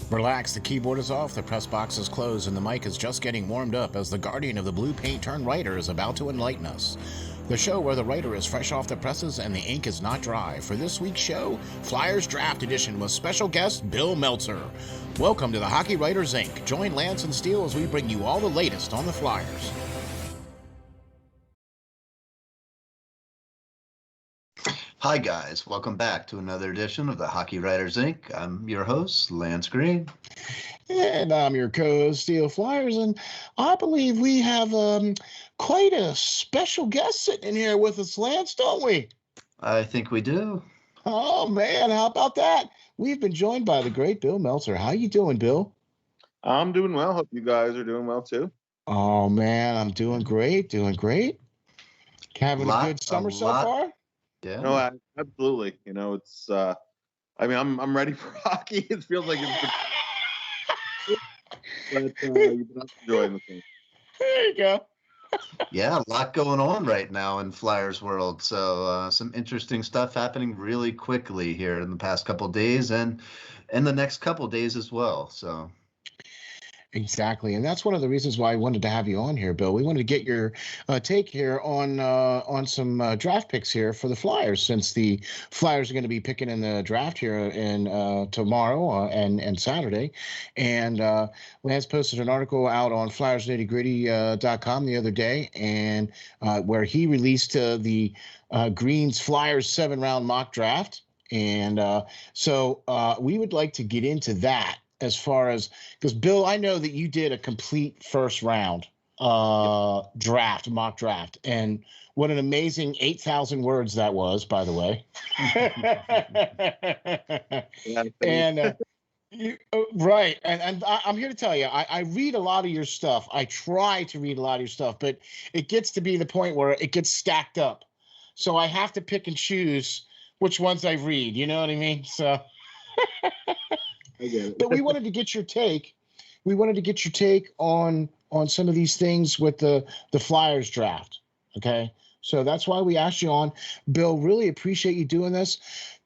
Relax, the keyboard is off, the press box is closed, and the mic is just getting warmed up as the guardian of the blue paint turned writer is about to enlighten us. The show where the writer is fresh off the presses and the ink is not dry. For this week's show, Flyers Draft Edition with special guest Bill Meltzer. Welcome to the Hockey Writers Inc. Join Lance and Steel as we bring you all the latest on the Flyers. Hi guys, welcome back to another edition of the Hockey Writers Inc. I'm your host, Lance Green. And I'm your co-host, SteelFlyers, and I believe we have quite a special guest sitting in here with us, Lance, don't we? I think we do. Oh, man, how about that? We've been joined by the great Bill Meltzer. How you doing, Bill? I'm doing well. Hope you guys are doing well, too. Oh, man, I'm doing great, Having a good summer so far? Yeah. No, absolutely. You know, it's, I'm ready for hockey. It feels like it's but you've been enjoying the thing. There you go. Yeah, a lot going on right now in Flyers world. So some interesting stuff happening really quickly here in the past couple of days and in the next couple of days as well. So. Exactly, and that's one of the reasons why I wanted to have you on here, Bill. We wanted to get your take here on some draft picks here for the Flyers, since the Flyers are going to be picking in the draft here in tomorrow and Saturday. And Lance posted an article out on FlyersNittyGritty.com the other day, and where he released the Greens Flyers 7-round mock draft. And so we would like to get into that. As far as, because Bill, I know that you did a complete first round mock draft, and what an amazing 8,000 words that was, by the way. And right, and I'm here to tell you, I read a lot of your stuff. I try to read a lot of your stuff, but it gets to be the point where it gets stacked up, so I have to pick and choose which ones I read. You know what I mean? So. But we wanted to get your take. We wanted to get your take on some of these things with the Flyers draft. Okay, so that's why we asked you on, Bill. Really appreciate you doing this.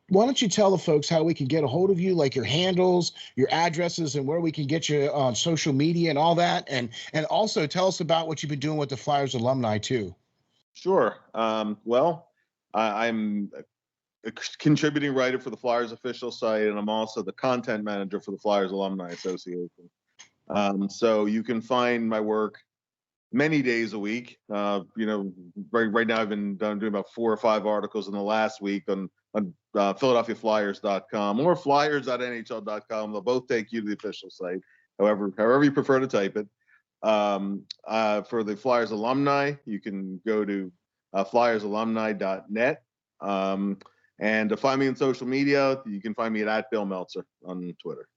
Why don't you tell the folks how we can get a hold of you, like your handles, your addresses, and where we can get you on social media and all that, and also tell us about what you've been doing with the Flyers alumni too. Sure. Well, I'm a contributing writer for the Flyers official site, and I'm also the content manager for the Flyers Alumni Association. So you can find my work many days a week. Right now I've been doing about 4 or 5 articles in the last week on PhiladelphiaFlyers.com or Flyers.NHL.com. They'll both take you to the official site, however you prefer to type it. For the Flyers alumni, you can go to FlyersAlumni.net. And to find me on social media, you can find me at Bill Meltzer on Twitter.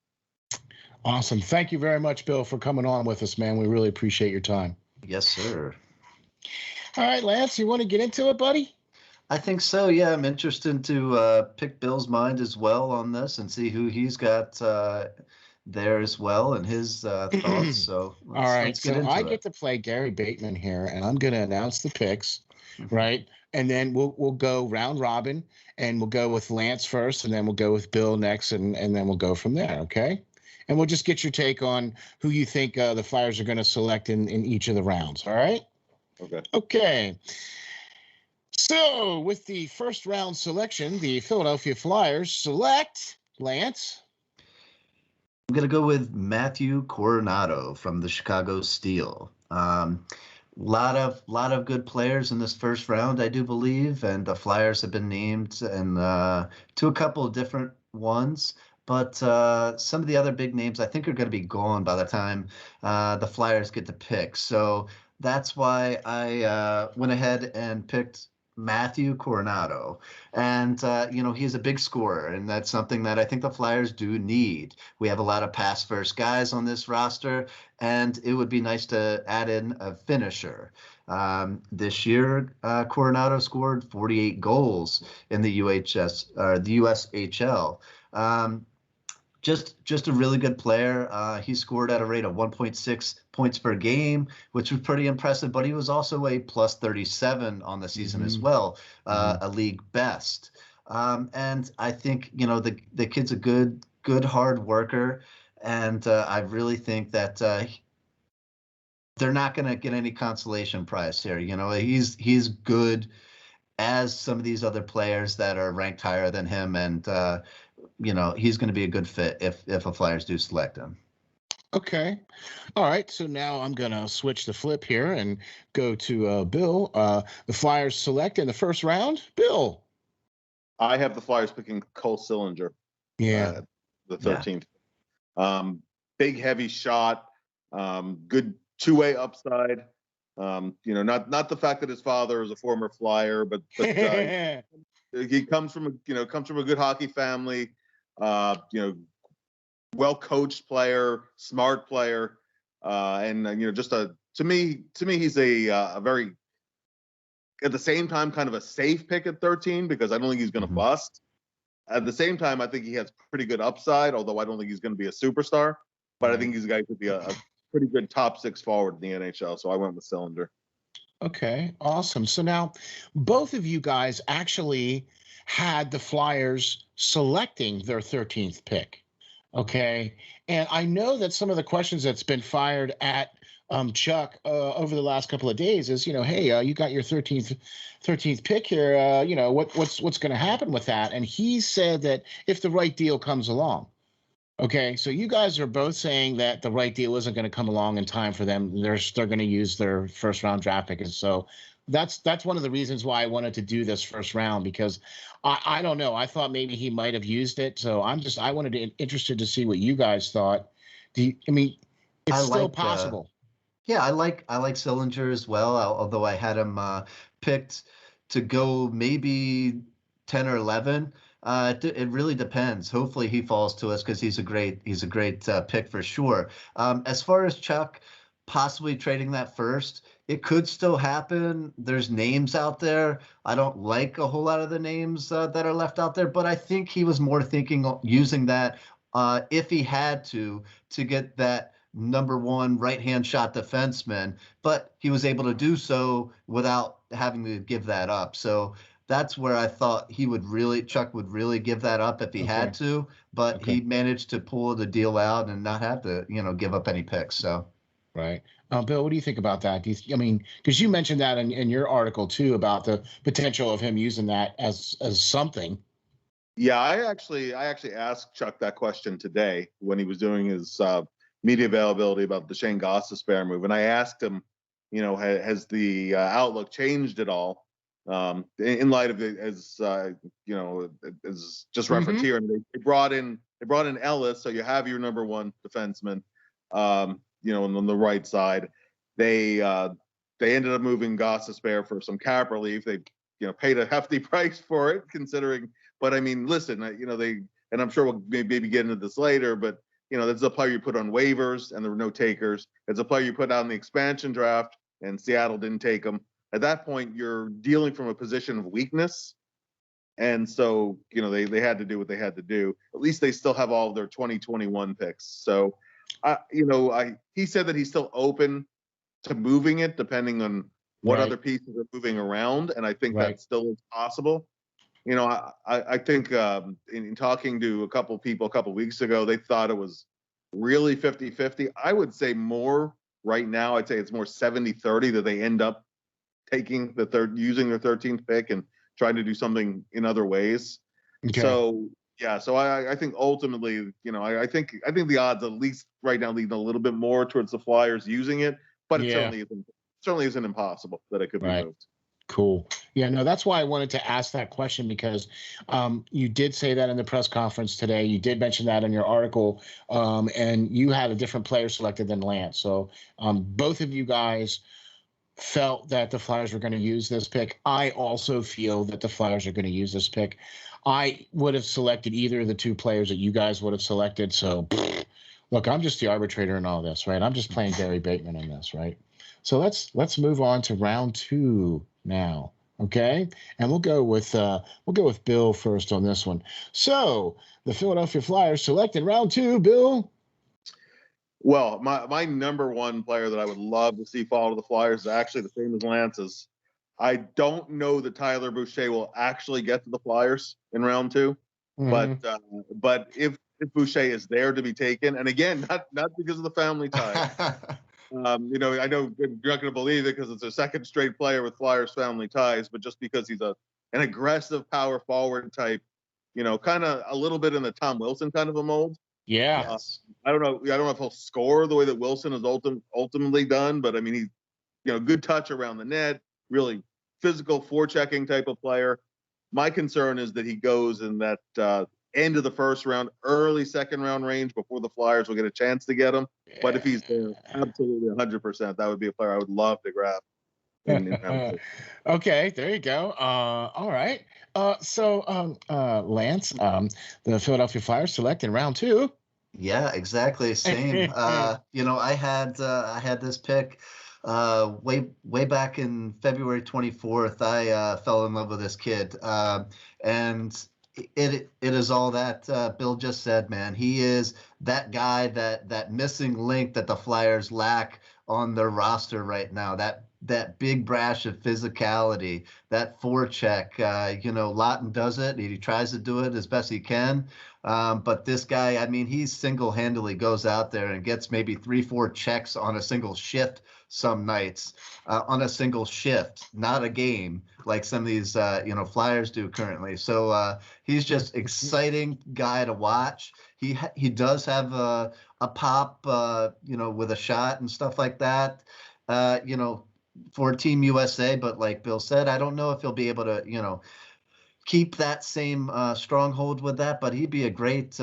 Awesome. Thank you very much, Bill, for coming on with us, man. We really appreciate your time. Yes, sir. All right, Lance, you want to get into it, buddy? I think so. Yeah, I'm interested to pick Bill's mind as well on this and see who he's got there as well and his thoughts. So let's get into it. I get to play Gary Bateman here, and I'm going to announce the picks, right? And then we'll go round robin, and we'll go with Lance first, and then we'll go with Bill next, and then we'll go from there, okay? And we'll just get your take on who you think the Flyers are going to select in each of the rounds, all right? Okay. So with the first round selection, the Philadelphia Flyers select, Lance. I'm going to go with Matthew Coronato from the Chicago Steel. Lot of good players in this first round, I do believe, and the Flyers have been named and to a couple of different ones. But some of the other big names I think are going to be gone by the time the Flyers get to pick. So that's why I went ahead and picked Matthew Coronato. And, he's a big scorer, and that's something that I think the Flyers do need. We have a lot of pass-first guys on this roster, and it would be nice to add in a finisher. This year, Coronato scored 48 goals in the USHL. Just a really good player. He scored at a rate of 1.6 points per game, which was pretty impressive, but he was also a plus 37 on the season as well, a league best. And I think, the kid's a good hard worker. and I really think that they're not going to get any consolation prize here. You know, he's good as some of these other players that are ranked higher than him, and you know, he's going to be a good fit if a Flyers do select him. Okay. All right. So now I'm going to switch the flip here and go to Bill. The Flyers select in the first round. Bill. I have the Flyers picking Cole Sillinger, Yeah. the 13th. Big, heavy shot, good two-way upside. You know, not the fact that his father is a former Flyer, but he comes from a good hockey family. You know, well-coached player, smart player, and you know, just to me, he's a very, at the same time, kind of a safe pick at 13 because I don't think he's going to bust. At the same time, I think he has pretty good upside, although I don't think he's going to be a superstar. But I think he's a guy who could be a pretty good top 6 forward in the NHL. So I went with Sillinger. Okay, awesome. So now both of you guys actually had the Flyers selecting their 13th pick. Okay. And I know that some of the questions that's been fired at Chuck over the last couple of days is, you know, hey, you got your 13th pick here. You know, what's going to happen with that? And he said that if the right deal comes along. Okay, so you guys are both saying that the right deal isn't going to come along in time for them. They're going to use their first round draft pick, and so that's one of the reasons why I wanted to do this first round, because I don't know. I thought maybe he might have used it, so I wanted to interested to see what you guys thought. I mean, it's still possible. Yeah, I like Sillinger as well. Although I had him picked to go maybe 10 or 11. It really depends. Hopefully he falls to us because he's a great pick for sure. As far as Chuck possibly trading that first, it could still happen. There's names out there. I don't like a whole lot of the names that are left out there, but I think he was more thinking using that if he had to get that number 1 right-hand shot defenseman, but he was able to do so without having to give that up. So that's where I thought Chuck would really give that up if he had to, but he managed to pull the deal out and not have to, you know, give up any picks. So, right. Bill, what do you think about that? I mean, because you mentioned that in your article too about the potential of him using that as something. Yeah, I actually asked Chuck that question today when he was doing his media availability about the Shane Gostisbehere move, and I asked him, you know, has the outlook changed at all? In light of it, as you know, as just referenced here, and they brought in Ellis, so you have your number 1 defenseman, you know, on the right side. They ended up moving Gostisbehere for some cap relief. They, you know, paid a hefty price for it, considering. But I mean, listen, you know, and I'm sure we'll maybe get into this later, but you know, that's a player you put on waivers and there were no takers. It's a player you put out in the expansion draft and Seattle didn't take him. At that point, you're dealing from a position of weakness. And so, you know, they had to do what they had to do. At least they still have all of their 2021 picks. So, you know, he said that he's still open to moving it depending on what other pieces are moving around. And I think that still is possible. You know, I think in talking to a couple people a couple weeks ago, they thought it was really 50-50. I would say more right now. I'd say it's more 70-30 that they end up taking using their 13th pick and trying to do something in other ways. Okay. So yeah, so I think ultimately, you know, I think the odds at least right now lean a little bit more towards the Flyers using it, but it certainly isn't impossible that it could be moved. Cool. Yeah, no, that's why I wanted to ask that question, because you did say that in the press conference today. You did mention that in your article, and you had a different player selected than Lance. So both of you guys felt that the Flyers were going to use this pick. I also feel that the Flyers are going to use this pick. I would have selected either of the 2 players that you guys would have selected. So, look, I'm just the arbitrator in all this, right? I'm just playing Gary Bateman in this, right? So let's move on to round 2 now, okay? And we'll go with Bill first on this one. So the Philadelphia Flyers select in round 2, Bill. Well, my number 1 player that I would love to see fall to the Flyers is actually the same as Lance's. I don't know that Tyler Boucher will actually get to the Flyers in round 2, but if if Boucher is there to be taken. And again, not because of the family tie. I know you're not going to believe it because it's a second straight player with Flyers family ties, but just because he's an aggressive power forward type, kind of a little bit in the Tom Wilson kind of a mold. Yeah. Yes. I don't know if he'll score the way that Wilson has ultimately done, but I mean, he's, good touch around the net, really physical forechecking type of player. My concern is that he goes in that end of the first round, early second round range before the Flyers will get a chance to get him. But if he's there, absolutely 100%, that would be a player I would love to grab. Okay, there you go. All right. So Lance, the Philadelphia Flyers select in round 2. Yeah, exactly. Same. I had this pick way back in February 24th. I fell in love with this kid, and it is all that Bill just said, man. He is that guy, that missing link that the Flyers lack on their roster right now. That big brash of physicality, that forecheck. Lawton does it. He tries to do it as best he can. But this guy, I mean, he single-handedly goes out there and gets maybe 3-4 checks on a single shift some nights, on a single shift, not a game like some of these, Flyers do currently. So he's just exciting guy to watch. He does have a pop, with a shot and stuff like that, for Team USA. But like Bill said, I don't know if he'll be able to, keep that same stronghold with that, but he'd be a great,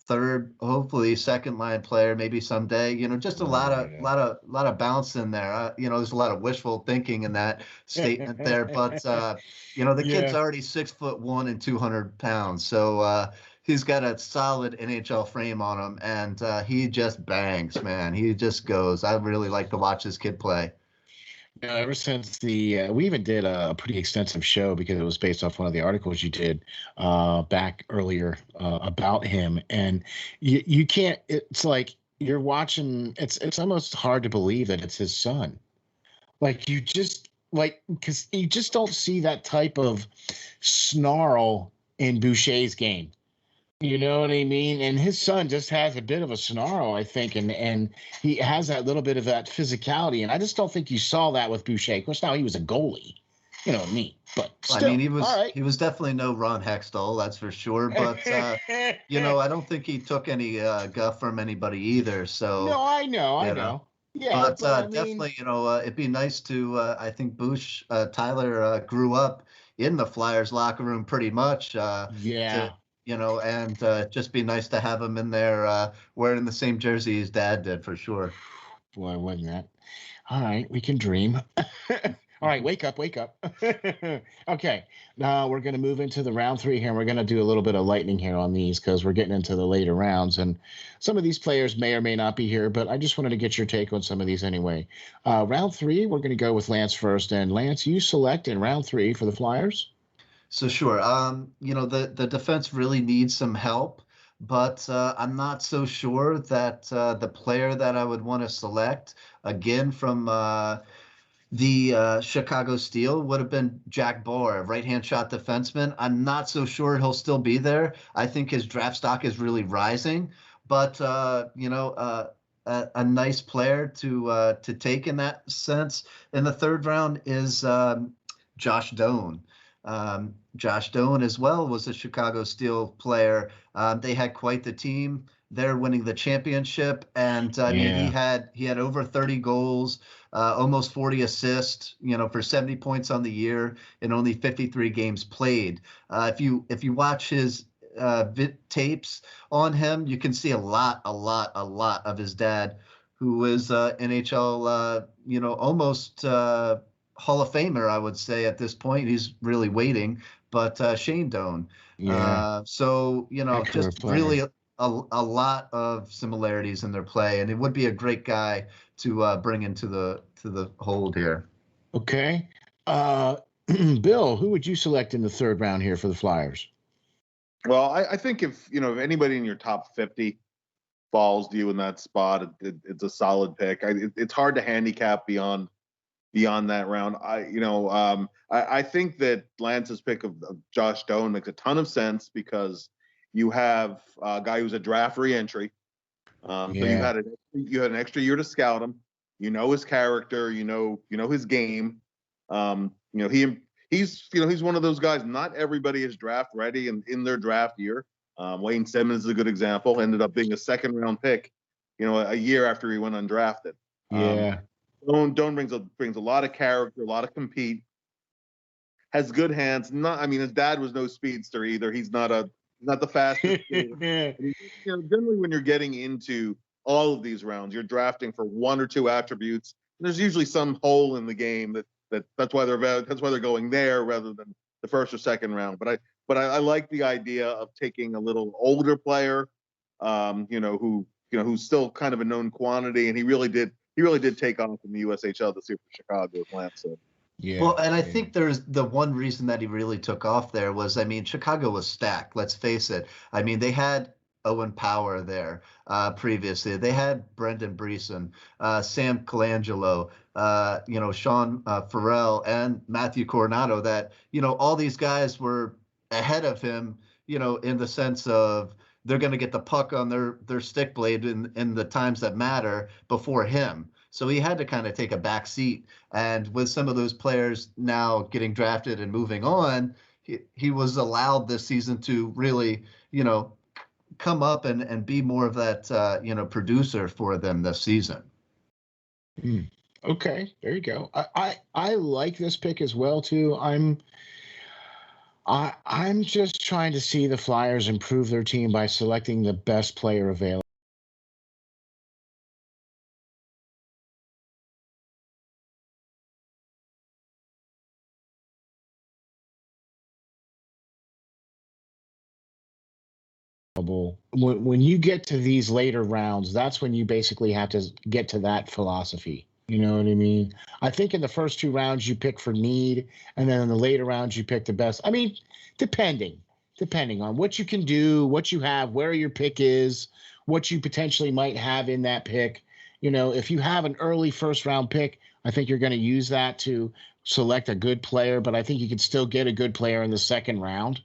third, hopefully second line player, maybe someday. Just a lot of bounce in there. There's a lot of wishful thinking in that statement there, but the kid's already 6'1" and 200 pounds, so he's got a solid NHL frame on him, and he just bangs, man. He just goes. I really like to watch this kid play. Ever since we even did a pretty extensive show because it was based off one of the articles you did back earlier about him, and you can't. It's like you're watching. It's almost hard to believe that it's his son. Like you just because you just don't see that type of snarl in Boucher's game. You know what I mean? And his son just has a bit of a snarl, I think, and he has that little bit of that physicality. And I just don't think you saw that with Boucher. Of course, now he was a goalie. You know what I mean? But still, I mean, he was all right. He was definitely no Ron Hextall, that's for sure. But I don't think he took any guff from anybody either. So No, I know. Yeah, but I mean, definitely, it'd be nice to. I think Tyler grew up in the Flyers locker room pretty much. yeah. And just be nice to have him in there wearing the same jersey his dad did, for sure. Boy, wasn't that? All right, we can dream. All right, wake up. Okay, now we're going to move into the round 3 here, and we're going to do a little bit of lightning here on these because we're getting into the later rounds, and some of these players may or may not be here, but I just wanted to get your take on some of these anyway. Round 3, we're going to go with Lance first, and Lance, you select in round 3 for the Flyers. So sure, the defense really needs some help, but I'm not so sure that the player that I would want to select again from the Chicago Steel would have been Jack Bohr, right-hand shot defenseman. I'm not so sure he'll still be there. I think his draft stock is really rising, but a nice player to take in that sense in the third round is Josh Doan. Josh Doan as well was a Chicago Steel player. They had quite the team. They're winning the championship, and I mean he had over 30 goals, almost 40 assists, for 70 points on the year in only 53 games played. If you watch his tapes on him, you can see a lot of his dad, who is NHL, almost Hall of Famer, I would say at this point. He's really waiting, but Shane Doan. Yeah. Just really a lot of similarities in their play, and it would be a great guy to bring into the hold here. Okay. Bill, who would you select in the third round here for the Flyers? Well, I think if anybody in your top 50 falls to you in that spot, it's a solid pick. It's hard to handicap beyond that round. I think that Lance's pick of Josh Doan makes a ton of sense because You have a guy who's a draft re-entry. So you had an extra year to scout him. You know his character. You know his game. He's one of those guys. Not everybody is draft ready in their draft year. Wayne Simmons is a good example. Ended up being a second round pick, a year after he went undrafted. Doan brings a lot of character, a lot of compete. Has good hands. His dad was no speedster either. He's not the fastest. Generally, when you're getting into all of these rounds, you're drafting for one or two attributes. There's usually some hole in the game that's why they're going there rather than the first or second round. But I like the idea of taking a little older player, who's still kind of a known quantity, and he really did take off in the USHL this year for Chicago, as Lance said. Yeah. Well, and I think there's the one reason that he really took off there was, Chicago was stacked. Let's face it. They had Owen Power there previously. They had Brendan Breeson, Sam Colangelo, Sean Farrell, and Matthew Coronado. That all these guys were ahead of him. In the sense of they're going to get the puck on their stick blade in the times that matter before him. So he had to kind of take a back seat. And with some of those players now getting drafted and moving on, he was allowed this season to really, come up and be more of that, producer for them this season. Okay, there you go. I like this pick as well, too. I'm just trying to see the Flyers improve their team by selecting the best player available. When you get to these later rounds, that's when you basically have to get to that philosophy. You know what I mean? I think in the first two rounds you pick for need, and then in the later rounds you pick the best. Depending on what you can do, what you have, where your pick is, what you potentially might have in that pick. If you have an early first round pick, I think you're going to use that to select a good player, but I think you can still get a good player in the second round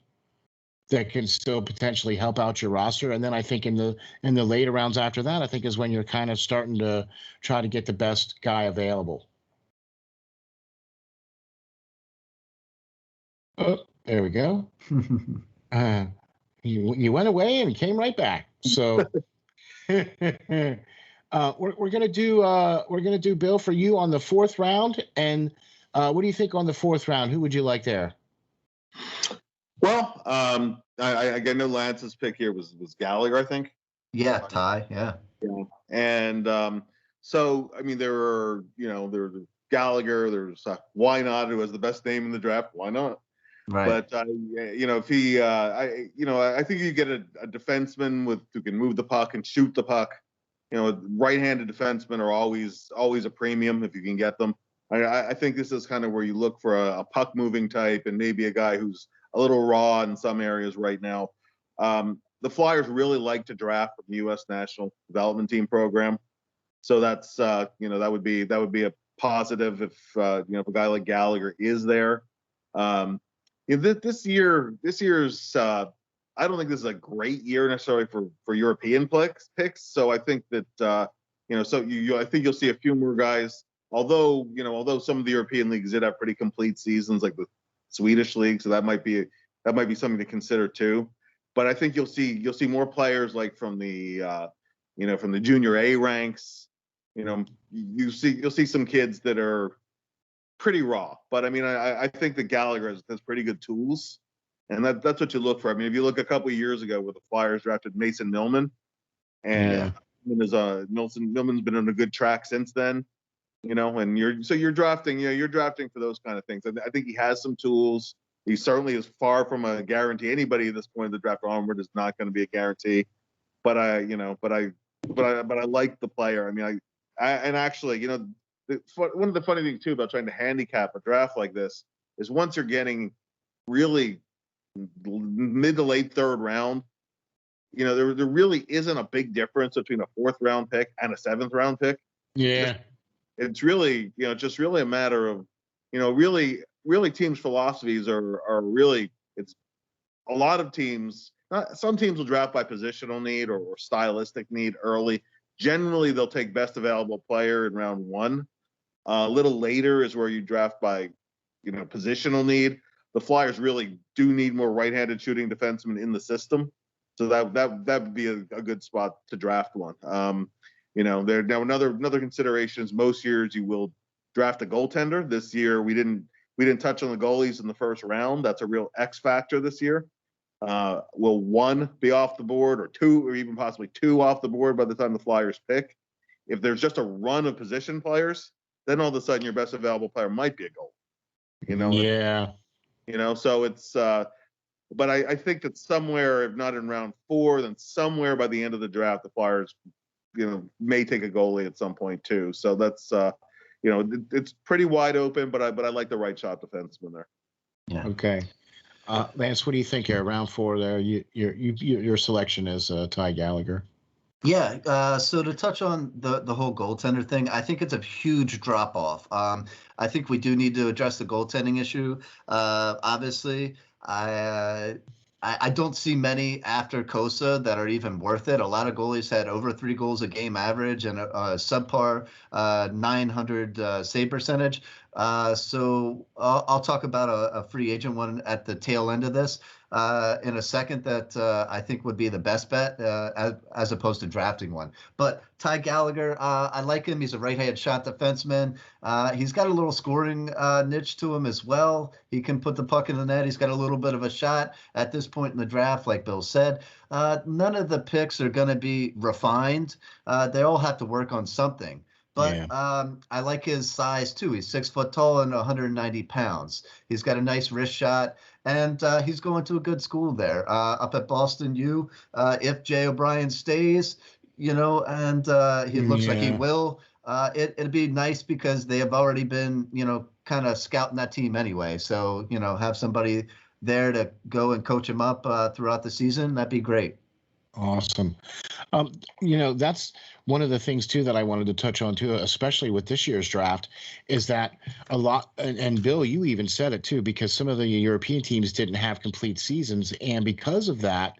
that can still potentially help out your roster. And then I think in the later rounds after that, I think is when you're kind of starting to try to get the best guy available. Oh, there we go. You went away and came right back. So we're gonna do Bill for you on the fourth round. And what do you think on the fourth round? Who would you like there? Well, I know Lance's pick here was Gallagher, I think. Yeah, Ty. Yeah. And there are there's Gallagher, there's why not, who has the best name in the draft? Why not? Right. But if he, I think you get a defenseman who can move the puck and shoot the puck. Right-handed defensemen are always a premium if you can get them. I think this is kind of where you look for a puck-moving type and maybe a guy who's a little raw in some areas right now. The Flyers really like to draft from the U.S. National Development Team program, so that's that would be a positive if if a guy like Gallagher is there. This year's I don't think this is a great year necessarily for European picks. So I think that I think you'll see a few more guys. Although some of the European leagues did have pretty complete seasons, like the Swedish league, so that might be something to consider too. But I think you'll see more players like from the from the junior A ranks. You'll see some kids that are pretty raw. But I think that Gallagher has pretty good tools, and that's what you look for. If you look a couple of years ago where the Flyers drafted Mason Millman, and Millman's been on a good track since then. And you're drafting for those kind of things. I think he has some tools. He certainly is far from a guarantee. Anybody at this point in the draft onward is not going to be a guarantee. But I like the player. And actually, one of the funny things too about trying to handicap a draft like this is once you're getting really mid to late third round, there really isn't a big difference between a fourth round pick and a seventh round pick. Yeah. It's really, just really a matter of, really teams' philosophies are really, it's a lot of teams. some teams will draft by positional need or stylistic need early. Generally, they'll take best available player in round 1. A little later is where you draft by, positional need. The Flyers really do need more right-handed shooting defensemen in the system, so that would be a good spot to draft one. There now another consideration is most years you will draft a goaltender. This year we didn't touch on the goalies in the first round. That's a real X factor this year. Will 1 be off the board, or 2, or even possibly 2 off the board by the time the Flyers pick? If there's just a run of position players, then all of a sudden your best available player might be a goal. Yeah. So it's but I think that somewhere, if not in round 4, then somewhere by the end of the draft, the Flyers, may take a goalie at some point too. So that's it's pretty wide open, but I like the right shot defenseman there. Yeah. Okay. Lance, what do you think here? Round 4 there, your selection is Ty Gallagher. Yeah, so to touch on the whole goaltender thing, I think it's a huge drop off. I think we do need to address the goaltending issue. Obviously, I don't see many after Kosa that are even worth it. A lot of goalies had over 3 goals a game average and a subpar 900 save percentage. So I'll talk about a free agent one at the tail end of this in a second that I think would be the best bet as opposed to drafting one. But Ty Gallagher, I like him. He's a right-hand shot defenseman. He's got a little scoring niche to him as well. He can put the puck in the net. He's got a little bit of a shot at this point in the draft, like Bill said. None of the picks are going to be refined. They all have to work on something. But yeah. I like his size, too. He's 6 foot tall and 190 pounds. He's got a nice wrist shot, and he's going to a good school there up at Boston U. If Jay O'Brien stays, and he looks like he will, it'd be nice because they have already been, kind of scouting that team anyway. So, have somebody there to go and coach him up throughout the season. That'd be great. Awesome. That's one of the things, too, that I wanted to touch on, too, especially with this year's draft, is that a lot, and Bill, you even said it, too, because some of the European teams didn't have complete seasons. And because of that,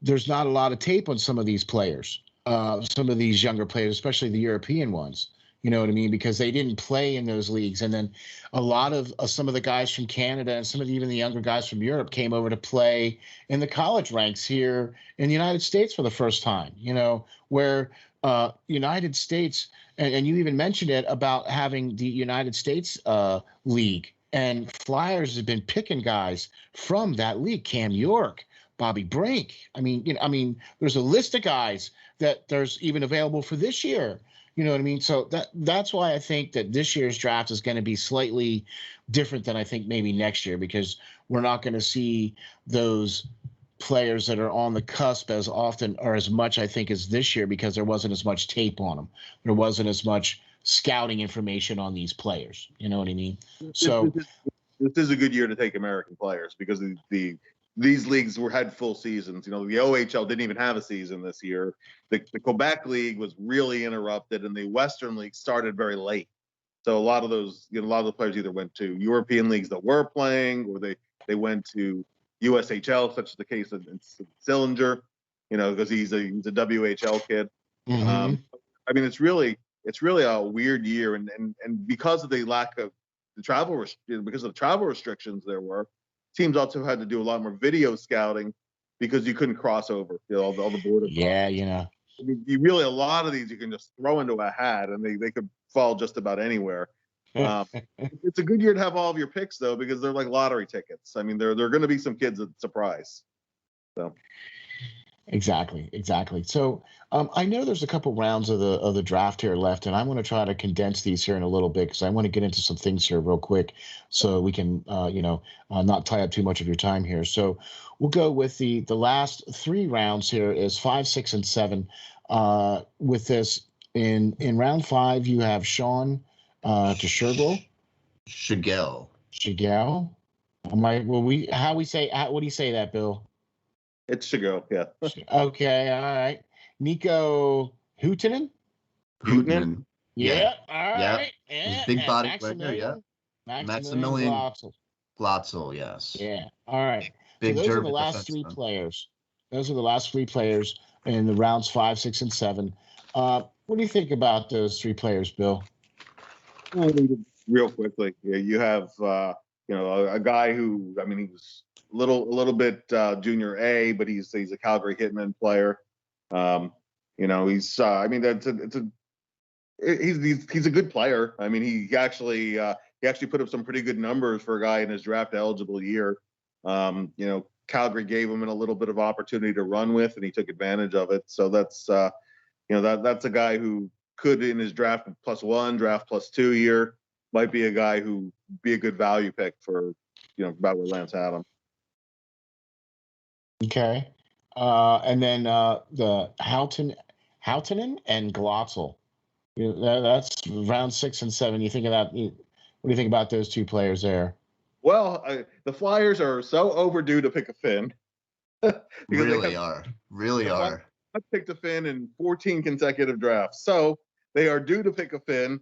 there's not a lot of tape on some of these players, some of these younger players, especially the European ones. You know what I mean? Because they didn't play in those leagues. And then a lot of some of the guys from Canada and some of even the younger guys from Europe came over to play in the college ranks here in the United States for the first time, where United States, and you even mentioned it about having the United States league, and Flyers have been picking guys from that league, Cam York, Bobby Brink. I mean, there's a list of guys that there's even available for this year. You know what I mean? So that's why I think that this year's draft is going to be slightly different than I think maybe next year, because we're not going to see those players that are on the cusp as often or as much, I think, as this year, because there wasn't as much tape on them. There wasn't as much scouting information on these players. You know what I mean? So this is a good year to take American players because these leagues had full seasons. The OHL didn't even have a season this year. The Quebec League was really interrupted, and the Western League started very late. So a lot of those, a lot of the players either went to European leagues that were playing, or they went to USHL, such as the case of Sillinger, because he's a WHL kid. Mm-hmm. It's really a weird year, and because of the lack of the travel, because of the travel restrictions, teams also had to do a lot more video scouting because you couldn't cross over, all the border. Yeah, a lot of these you can just throw into a hat, and they could fall just about anywhere. It's a good year to have all of your picks, though, because they're like lottery tickets. There are going to be some kids that surprise. So. Exactly. So I know there's a couple rounds of the draft here left, and I want to try to condense these here in a little bit because I want to get into some things here real quick so we can, not tie up too much of your time here. So we'll go with the last 3 rounds here is 5, 6, and 7. With this in round 5, you have Sean Shigel. What do you say that, Bill? It should go, yeah. Okay, all right. Nico Huhtinen? Yeah. All right. Yeah. Big body player, yeah. Maximilian Glatzel, yes. Yeah, all right. Big so those German are the last 3 defenseman. players. Those are the last three players in the rounds 5, 6, and 7. What do you think about those three players, Bill? Real quickly, yeah, you have a guy who, I mean, he was a little bit junior A, but he's a Calgary Hitmen player. He's I mean he's a good player. I mean, he actually put up some pretty good numbers for a guy in his draft eligible year. Calgary gave him a little bit of opportunity to run with, and he took advantage of it. So that's that's a guy who could, in his draft +1, draft +2 year, might be a guy who be a good value pick for about where Lance had him. Okay, and then the Houghtonen and Glotzel. That's round 6 and 7. You think of that? What do you think about those two players there? Well, the Flyers are so overdue to pick a Finn. Really are. I've picked a Finn in 14 consecutive drafts, so they are due to pick a Finn.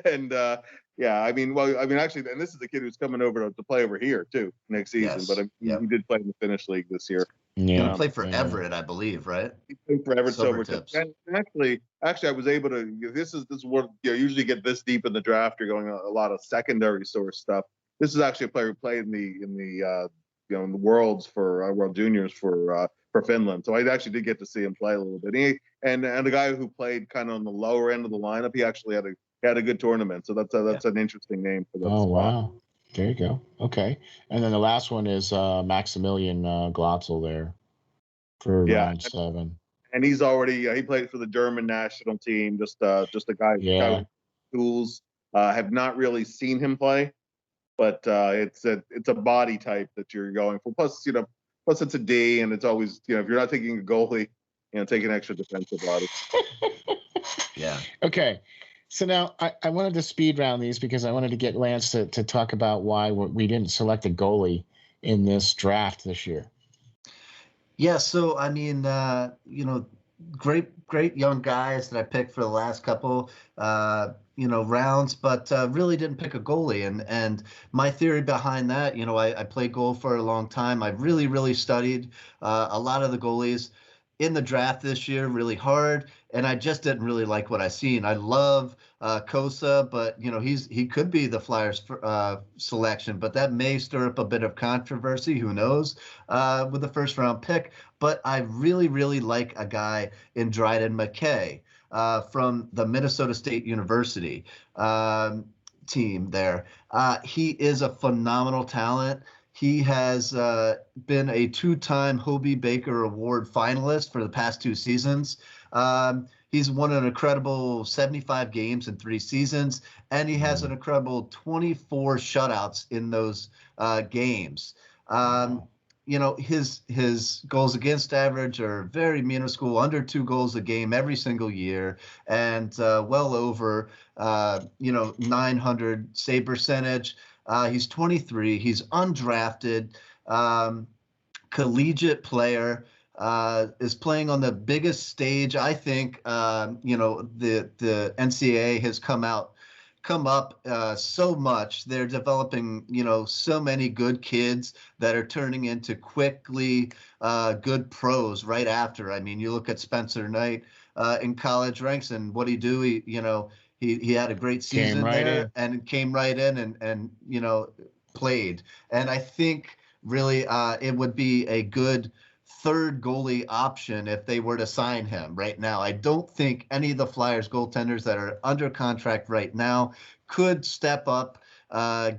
And actually, and this is the kid who's coming over to play over here too next season. Yes. But he did play in the Finnish league this year. Yeah, he played for Everett, I believe, right? He played for Everett Silvertips. And actually, I was able to. This is what usually get this deep in the draft. You're going a lot of secondary source stuff. This is actually a player who played in the Worlds for World Juniors for Finland. So I actually did get to see him play a little bit. And a guy who played kind of on the lower end of the lineup. He actually had a good tournament. So that's an interesting name for that. Oh spot. Wow. There you go. Okay. And then the last one is Maximilian Glotzel there for round 7. And he's already he played for the German national team. Just a guy with tools. Have not really seen him play, but it's a body type that you're going for. Plus it's a D, and it's always if you're not taking a goalie, take an extra defensive body. Yeah. Okay. So now I wanted to speed round these because I wanted to get Lance to talk about why we didn't select a goalie in this draft this year. Yeah, so I mean, great young guys that I picked for the last couple, rounds, but really didn't pick a goalie. And my theory behind that, I played goal for a long time. I really studied a lot of the goalies in the draft this year really hard, and I just didn't really like what I seen. I love Kosa, but he could be the Flyers selection, but that may stir up a bit of controversy. Who knows with the first round pick? But I really like a guy in Dryden McKay from the Minnesota State University team there. He is a phenomenal talent. He has been a 2-time Hobie Baker Award finalist for the past 2 seasons. He's won an incredible 75 games in 3 seasons, and he has an incredible 24 shutouts in those games. His goals against average are very minuscule, under 2 goals a game every single year, and well over 900 save percentage. He's 23. He's undrafted, collegiate player, is playing on the biggest stage. I think, the NCAA has come up so much. They're developing, so many good kids that are turning into quickly good pros right after. I mean, you look at Spencer Knight in college ranks, and what he do? He had a great season there and came right in and played. And I think really it would be a good third goalie option if they were to sign him right now. I don't think any of the Flyers goaltenders that are under contract right now could step up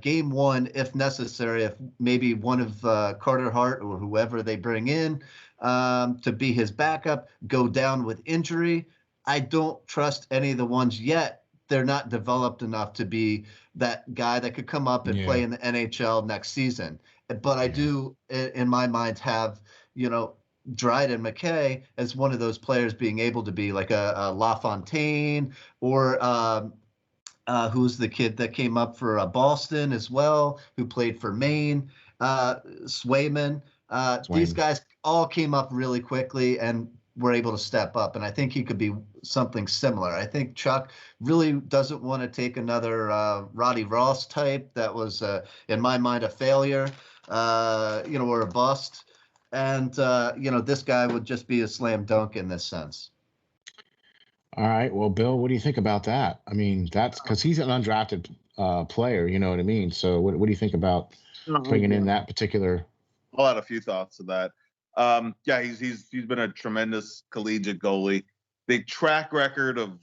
game 1 if necessary, if maybe one of Carter Hart or whoever they bring in to be his backup go down with injury. I don't trust any of the ones yet. They're not developed enough to be that guy that could come up and play in the NHL next season. But I do, in my mind, have, Dryden McKay as one of those players being able to be like a LaFontaine or who's the kid that came up for Boston as well, who played for Maine, Swayman. These guys all came up really quickly and were able to step up, and I think he could be something similar. I think Chuck really doesn't want to take another Roddy Ross type that was, in my mind, a failure, or a bust. And, this guy would just be a slam dunk in this sense. All right. Well, Bill, what do you think about that? I mean, that's because he's an undrafted player. You know what I mean? So, what do you think about bringing in that particular? I'll add a few thoughts to that. Yeah, he's been a tremendous collegiate goalie. The track record of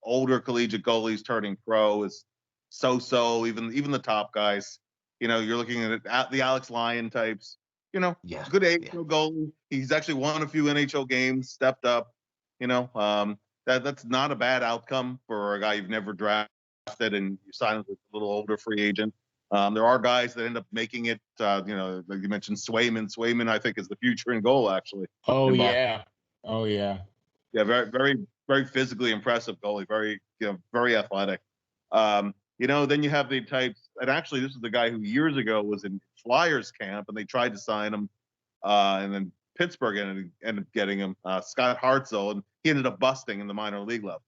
older collegiate goalies turning pro is so. Even the top guys. You're looking at the Alex Lyon types. Yeah. Good AHL goalie. He's actually won a few NHL games, stepped up. That's not a bad outcome for a guy you've never drafted and you sign with a little older free agent. There are guys that end up making it. Like you mentioned, Swayman. Swayman, I think, is the future in goal. Actually. Oh yeah. Oh yeah. Yeah, very, very physically impressive goalie. Very athletic. Then you have the types, and actually, this is the guy who years ago was in Flyers camp, and they tried to sign him, and then Pittsburgh ended up getting him, Scott Hartzell, and he ended up busting in the minor league level.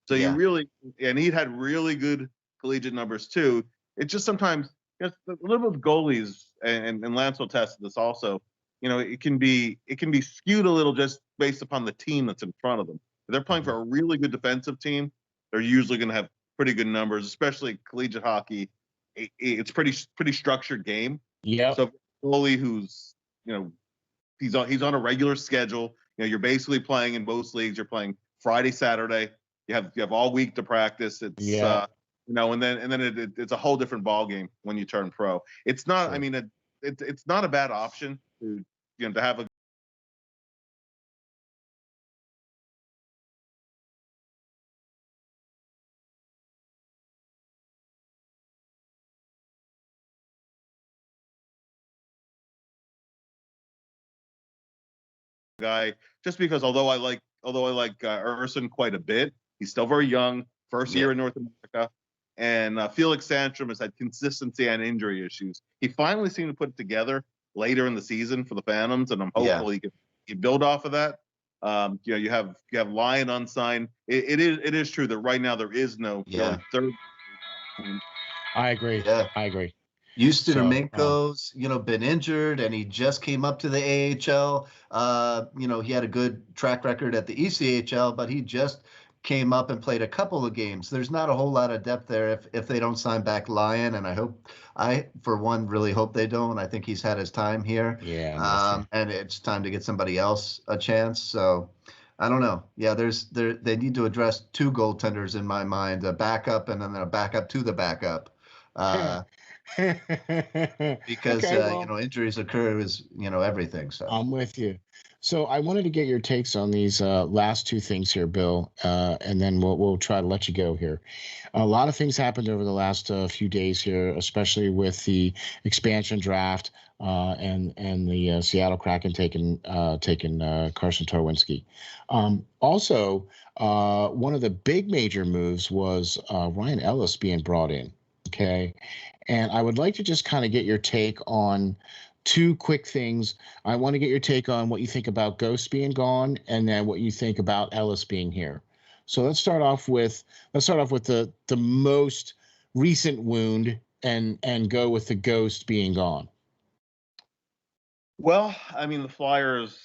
So and he'd had really good collegiate numbers too. It's just sometimes a little bit with goalies, and Lancel tested this also. It can be skewed a little just based upon the team that's in front of them. If they're playing for a really good defensive team, they're usually going to have pretty good numbers, especially collegiate hockey. It's pretty structured game. Yeah. So goalie who's he's on a regular schedule. You're basically playing in most leagues. You're playing Friday, Saturday. You have all week to practice. It's and then it's a whole different ball game when you turn pro. It's not. Sure. I mean, it's not a bad option to have a guy, just because although I like Urson quite a bit, he's still very young, first year in North America, and Felix Sandstrom has had consistency and injury issues. He finally seemed to put it together later in the season for the Phantoms, and I'm hopeful he can build off of that. You have Lyon unsigned. It is true that right now there is no really third. I agree. Yeah. I agree. Ustimenko's, been injured, and he just came up to the AHL. He had a good track record at the ECHL, but he just came up and played a couple of games. There's not a whole lot of depth there if they don't sign back Lyon, and I for one really hope they don't. I think he's had his time here. Yeah. And it's time to get somebody else a chance. So I don't know. Yeah, they need to address two goaltenders in my mind, a backup and then a backup to the backup. Because injuries occur is everything. So I'm with you. So I wanted to get your takes on these last two things here, Bill, and then we'll try to let you go here. A lot of things happened over the last few days here, especially with the expansion draft and the Seattle Kraken taking Carson Tarwinski. Also, one of the big major moves was Ryan Ellis being brought in. Okay. And I would like to just kind of get your take on two quick things. I want to get your take on what you think about Ghost being gone, and then what you think about Ellis being here. So let's start off with the most recent wound and go with the Ghost being gone. Well, I mean, the Flyers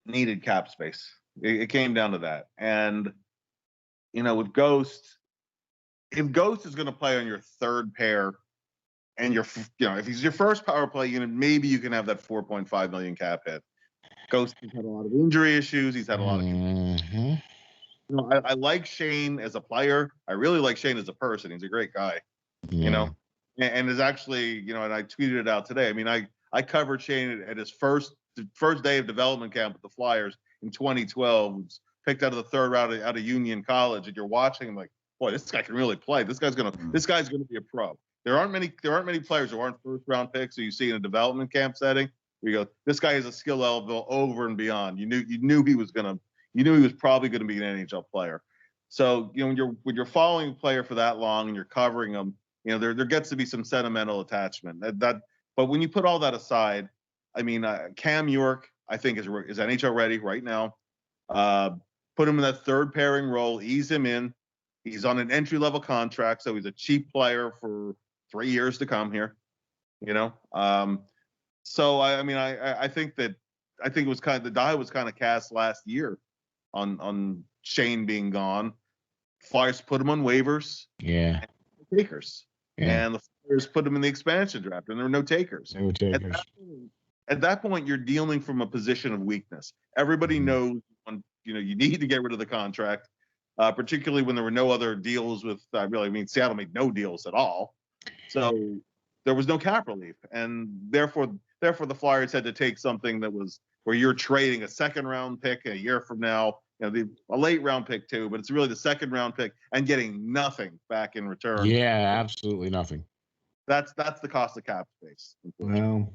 needed cap space. It came down to that. And with Ghost, if Ghost is going to play on your third pair, and if he's your first power play unit, maybe you can have that $4.5 million cap hit. Ghost has had a lot of injury issues. He's had a lot of. I like Shane as a player. I really like Shane as a person. He's a great guy. And is actually, and I tweeted it out today. I mean, I covered Shane at his first day of development camp with the Flyers in 2012. He was picked out of the third round out of Union College, and you're watching him like, boy, this guy can really play. This guy's gonna be a pro. There aren't many players who aren't first round picks who you see in a development camp setting. You go, this guy is a skill level over and beyond. You knew he was probably gonna be an NHL player. So when you're following a player for that long and you're covering them, there gets to be some sentimental attachment. But when you put all that aside, I mean, Cam York, I think is NHL ready right now. Put him in that third pairing role, ease him in. He's on an entry level contract, so he's a cheap player for 3 years to come here. So I think that I think it was the die was kind of cast last year on Shane being gone. Flyers put him on waivers. Yeah. Takers. Yeah. And the Flyers put him in the expansion draft, and there were no takers. No takers. At that point, you're dealing from a position of weakness. Everybody knows, you need to get rid of the contract, particularly when there were no other deals with. Seattle made no deals at all, so there was no cap relief, and therefore the Flyers had to take something that was where you're trading a second round pick a year from now, a late round pick too, but it's really the second round pick and getting nothing back in return. Yeah, absolutely nothing. That's the cost of cap space. Well,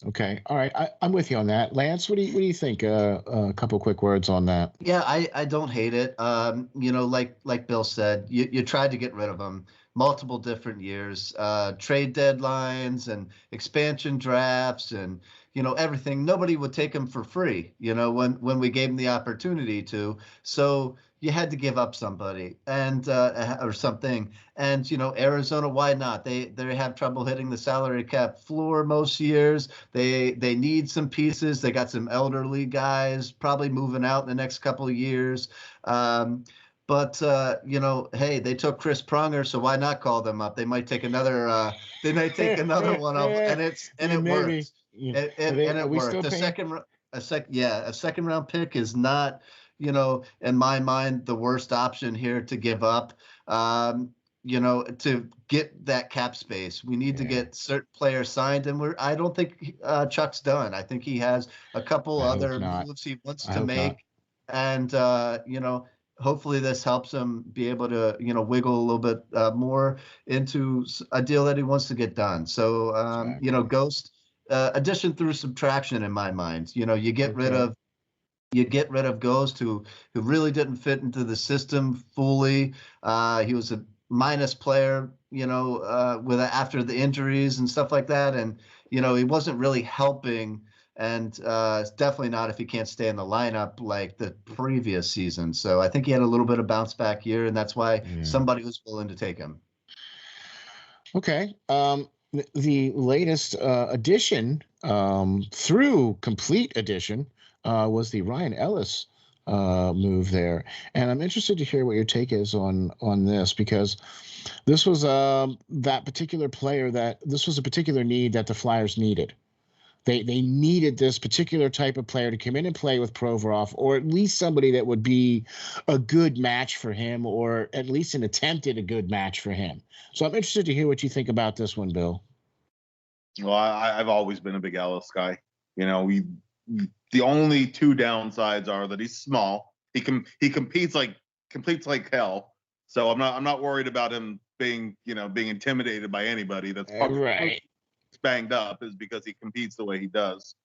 okay, all right, I'm with you on that. Lance, what do you think? A couple quick words on that. Yeah, I don't hate it. Like Bill said, you tried to get rid of him multiple different years, trade deadlines and expansion drafts and everything. Nobody would take him for free, when we gave him the opportunity to. So you had to give up somebody and or something. And Arizona, why not? They have trouble hitting the salary cap floor most years. They need some pieces. They got some elderly guys probably moving out in the next couple of years. But hey, they took Chris Pronger, so why not call them up? They might take another. They might take another one up, and it works. Yeah. And it worked. A second round pick is not, in my mind, the worst option here to give up. To get that cap space, we need to get certain players signed, and I don't think Chuck's done. I think he has a couple other moves he wants to make, and hopefully this helps him be able to, wiggle a little bit more into a deal that he wants to get done. So, Ghost, addition through subtraction in my mind. You get rid of Ghost, who really didn't fit into the system fully. He was a minus player, after the injuries and stuff like that, and he wasn't really helping. And it's definitely not if he can't stay in the lineup like the previous season. So I think he had a little bit of bounce back year, and that's why somebody was willing to take him. Okay. The latest addition through complete addition was the Ryan Ellis move there. And I'm interested to hear what your take is on this, because this was that particular player this was a particular need that the Flyers needed. They needed this particular type of player to come in and play with Provorov, or at least somebody that would be a good match for him, or at least an attempt at a good match for him. So I'm interested to hear what you think about this one, Bill. Well, I've always been a big Ellis guy. The only two downsides are that he's small. He competes like hell. So I'm not worried about him being intimidated by anybody. That's right. Banged up is because he competes the way he does.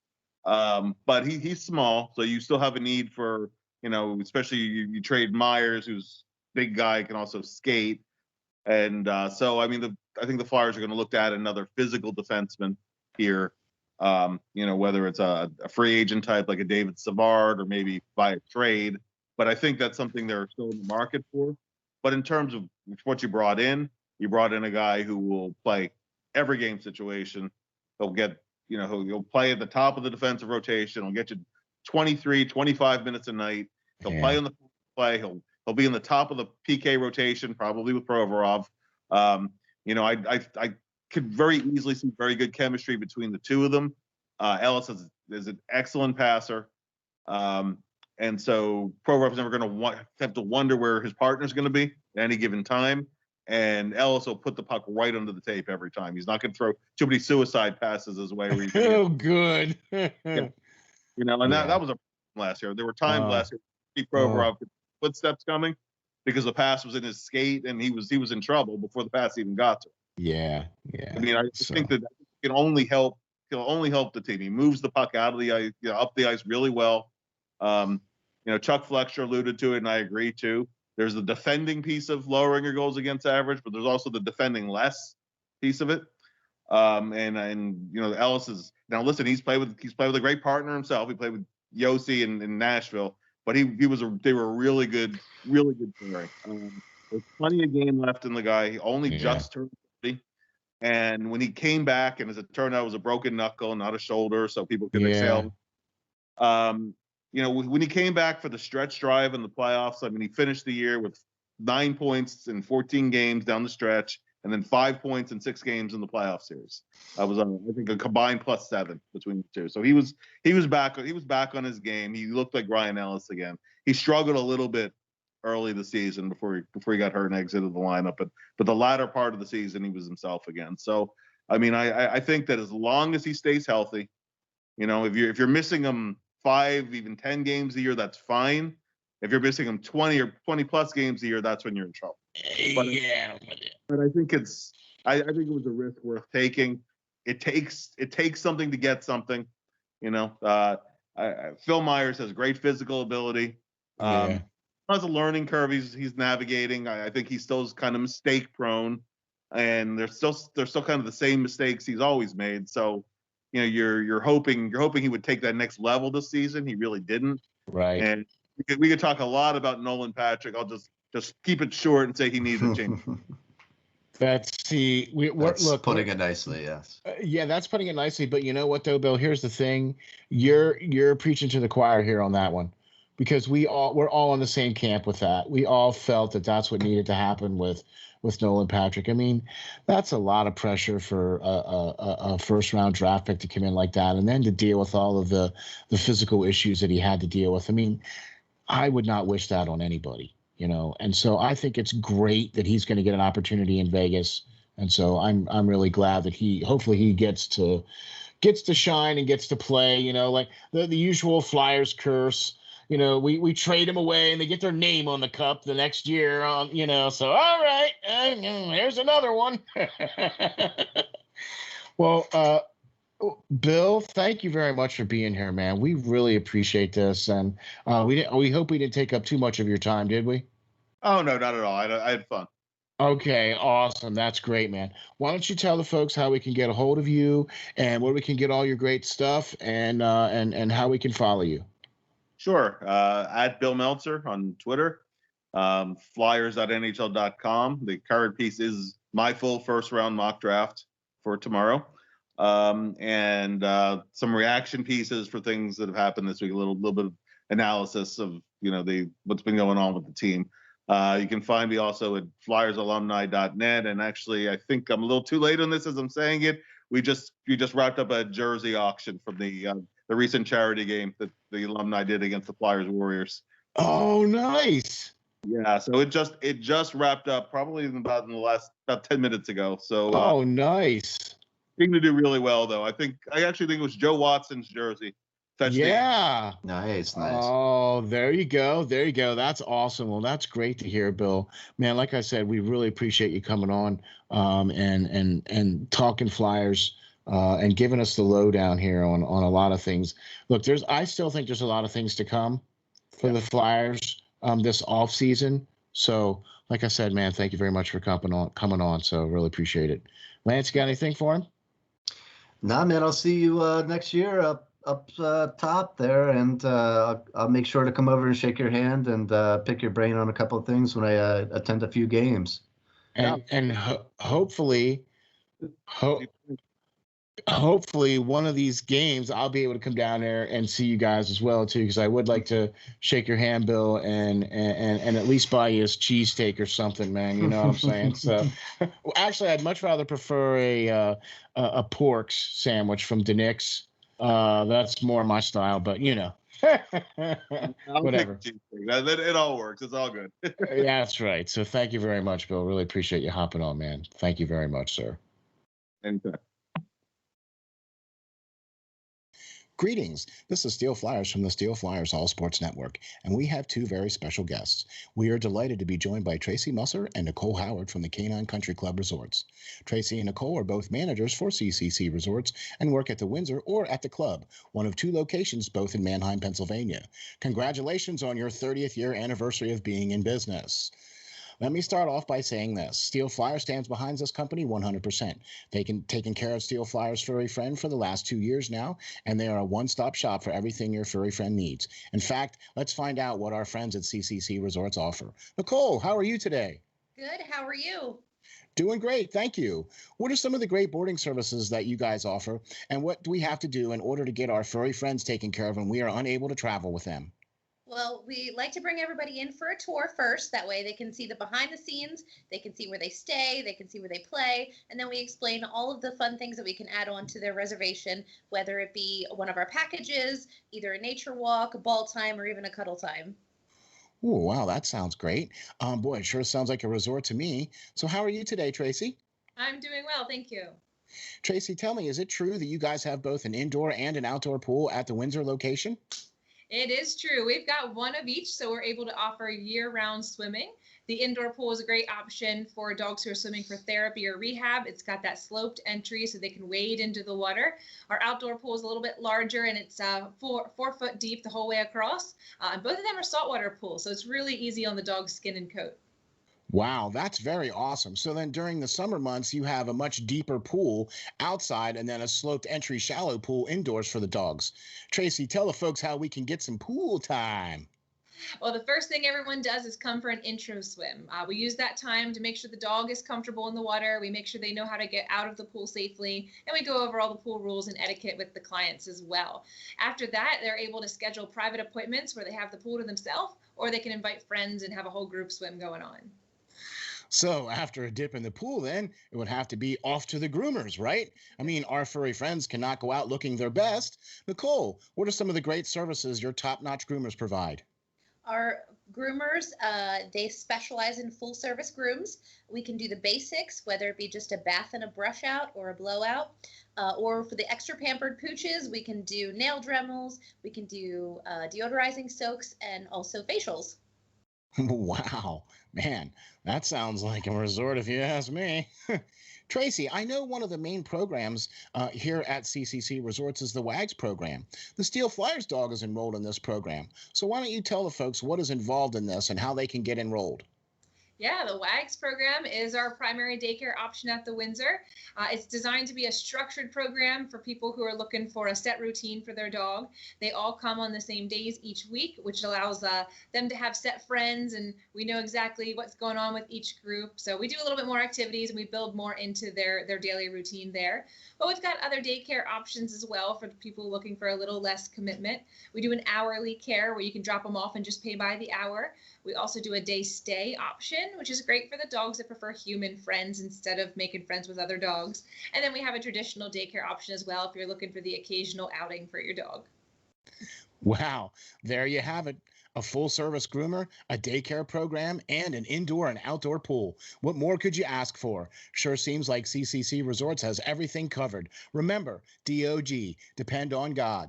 But he's small, so you still have a need for, especially you trade Myers, who's a big guy, can also skate. And so, I think the Flyers are going to look at another physical defenseman here, whether it's a free agent type like a David Savard or maybe via trade. But I think that's something they're still in the market for. But in terms of what you brought in a guy who will play every game situation. He'll get, he'll play at the top of the defensive rotation. He'll get you 23, 25 minutes a night. He'll play on the play. He'll be in the top of the PK rotation, probably with Provorov. I could very easily see very good chemistry between the two of them. Ellis is an excellent passer. And so Provorov's never going to have to wonder where his partner's going to be at any given time. And Ellis will put the puck right under the tape every time. He's not going to throw too many suicide passes his way. Oh, good. And that was a problem last year. There were times last year Pete Provorov could footsteps coming because the pass was in his skate and he was in trouble before the pass even got to him. Yeah. I think that can only help. He'll only help the team. He moves the puck out of the ice, up the ice really well. Chuck Fletcher alluded to it, and I agree too. There's the defending piece of lowering your goals against average, but there's also the defending less piece of it. Ellis is now. Listen, he's played with a great partner himself. He played with Yossi in Nashville, but they were a really good pairing. There's plenty of game left in the guy. He only just turned 30, and when he came back, and as it turned out, it was a broken knuckle, not a shoulder, so people could exhale. You know, when he came back for the stretch drive in the playoffs, I mean, he finished the year with 9 points in 14 games down the stretch, and then 5 points in 6 games in the playoff series. I was on, I think, a combined +7 between the two. So he was back on his game. He looked like Ryan Ellis again. He struggled a little bit early the season before he got hurt and exited the lineup, but the latter part of the season he was himself again. So I mean, I think that as long as he stays healthy, you know, if you're missing him 5, even 10 games a year, that's fine. If you're missing him 20 or 20 plus games a year, that's when you're in trouble. But, Yeah. but I think I think it was a risk worth taking. It takes something to get something, you know. Phil Myers has great physical ability. Yeah. Has a learning curve he's navigating. I think he's still kind of mistake prone, and they're still kind of the same mistakes he's always made. So, you know, you're hoping he would take that next level this season. He really didn't. Right. And we could talk a lot about Nolan Patrick. I'll just keep it short and say he needs a change. That's putting it nicely. Yes. Yeah, that's putting it nicely. But you know what, though, Bill? Here's the thing: you're preaching to the choir here on that one, because we're all in the same camp with that. We all felt that that's what needed to happen with Nolan Patrick. I mean, that's a lot of pressure for a first round draft pick to come in like that, and then to deal with all of the physical issues that he had to deal with. I mean, I would not wish that on anybody. You know, and so I think it's great that he's going to get an opportunity in Vegas, and so I'm really glad that hopefully he gets to shine and gets to play. You know, like the usual Flyers curse. You know, we trade him away and they get their name on the cup the next year. You know, so all right, there's another one. Well, Bill, thank you very much for being here, man. We really appreciate this, and we hope we didn't take up too much of your time, did we? Oh no, not at all. I had fun. Okay, awesome. That's great, man. Why don't you tell the folks how we can get a hold of you and where we can get all your great stuff and how we can follow you? Sure. At Bill Meltzer on Twitter, flyers.nhl.com. The current piece is my full first round mock draft for tomorrow. And some reaction pieces for things that have happened this week, a little bit of analysis of, you know, what's been going on with the team. You can find me also at flyersalumni.net. And actually, I think I'm a little too late on this as I'm saying it. We just wrapped up a jersey auction from the recent charity game that the alumni did against the Flyers Warriors. Oh, nice. Yeah, so it just wrapped up probably about 10 minutes ago. So oh, nice. Seemed to do really well, though. I actually think it was Joe Watson's jersey. Yeah. Nice. Oh, there you go. That's awesome. Well, that's great to hear, Bill. Man, like I said, we really appreciate you coming on and talking Flyers and giving us the lowdown here on a lot of things. Look, I still think there's a lot of things to come for the Flyers this off season. So, like I said, man, thank you very much for coming on. So, really appreciate it. Lance, you got anything for him? Nah, man, I'll see you next year up top there, and I'll make sure to come over and shake your hand and pick your brain on a couple of things when I attend a few games. And hopefully one of these games I'll be able to come down there and see you guys as well too, because I would like to shake your hand, Bill, and at least buy you a cheesesteak or something, man. You know what I'm saying? So actually, I'd much rather prefer a pork sandwich from Denick's. That's more my style, but you know. Whatever. It all works. It's all good. Yeah, that's right. So thank you very much, Bill. Really appreciate you hopping on, man. Thank you very much, sir. Anytime. Greetings. This is SteelFlyers from the SteelFlyers All Sports Network, and we have two very special guests. We are delighted to be joined by Tracy Musser and Nicole Howard from the Canine Country Club Resorts. Tracy and Nicole are both managers for CCC Resorts and work at the Windsor or at the club, one of two locations both in Manheim, Pennsylvania. Congratulations on your 30th year anniversary of being in business. Let me start off by saying this. Steel Flyer stands behind this company 100%. Taken care of Steel Flyer's furry friend for the last 2 years now, and they are a one-stop shop for everything your furry friend needs. In fact, let's find out what our friends at CCC Resorts offer. Nicole, how are you today? Good. How are you? Doing great, thank you. What are some of the great boarding services that you guys offer, and what do we have to do in order to get our furry friends taken care of when we are unable to travel with them? Well, we like to bring everybody in for a tour first. That way they can see the behind the scenes, they can see where they stay, they can see where they play, and then we explain all of the fun things that we can add on to their reservation, whether it be one of our packages, either a nature walk, a ball time, or even a cuddle time. Oh, wow, that sounds great. Boy, it sure sounds like a resort to me. So how are you today, Tracy? I'm doing well, thank you. Tracy, tell me, is it true that you guys have both an indoor and an outdoor pool at the Windsor location? It is true. We've got one of each, so we're able to offer year-round swimming. The indoor pool is a great option for dogs who are swimming for therapy or rehab. It's got that sloped entry so they can wade into the water. Our outdoor pool is a little bit larger, and it's 4 foot deep the whole way across. And both of them are saltwater pools, so it's really easy on the dog's skin and coat. Wow, that's very awesome. So then during the summer months, you have a much deeper pool outside and then a sloped entry shallow pool indoors for the dogs. Tracy, tell the folks how we can get some pool time. Well, the first thing everyone does is come for an intro swim. We use that time to make sure the dog is comfortable in the water. We make sure they know how to get out of the pool safely, and we go over all the pool rules and etiquette with the clients as well. After that, they're able to schedule private appointments where they have the pool to themselves, or they can invite friends and have a whole group swim going on. So after a dip in the pool, then it would have to be off to the groomers, right? I mean, our furry friends cannot go out looking their best. Nicole, what are some of the great services your top-notch groomers provide? Our groomers, they specialize in full service grooms. We can do the basics, whether it be just a bath and a brush out or a blowout. Or for the extra pampered pooches, we can do nail dremels, we can do deodorizing soaks, and also facials. Wow, man, that sounds like a resort if you ask me. Tracy, I know one of the main programs here at CCC Resorts is the WAGS program. The Steel Flyers dog is enrolled in this program. So why don't you tell the folks what is involved in this and how they can get enrolled? Yeah, the WAGS program is our primary daycare option at the Windsor. It's designed to be a structured program for people who are looking for a set routine for their dog. They all come on the same days each week, which allows them to have set friends, and we know exactly what's going on with each group. So we do a little bit more activities, and we build more into their daily routine there. But we've got other daycare options as well for people looking for a little less commitment. We do an hourly care where you can drop them off and just pay by the hour. We also do a day stay option, which is great for the dogs that prefer human friends instead of making friends with other dogs. And then we have a traditional daycare option as well if you're looking for the occasional outing for your dog. Wow, there you have it. A full service groomer, a daycare program, and an indoor and outdoor pool. What more could you ask for? Sure seems like CCC Resorts has everything covered. Remember, DOG, depend on God.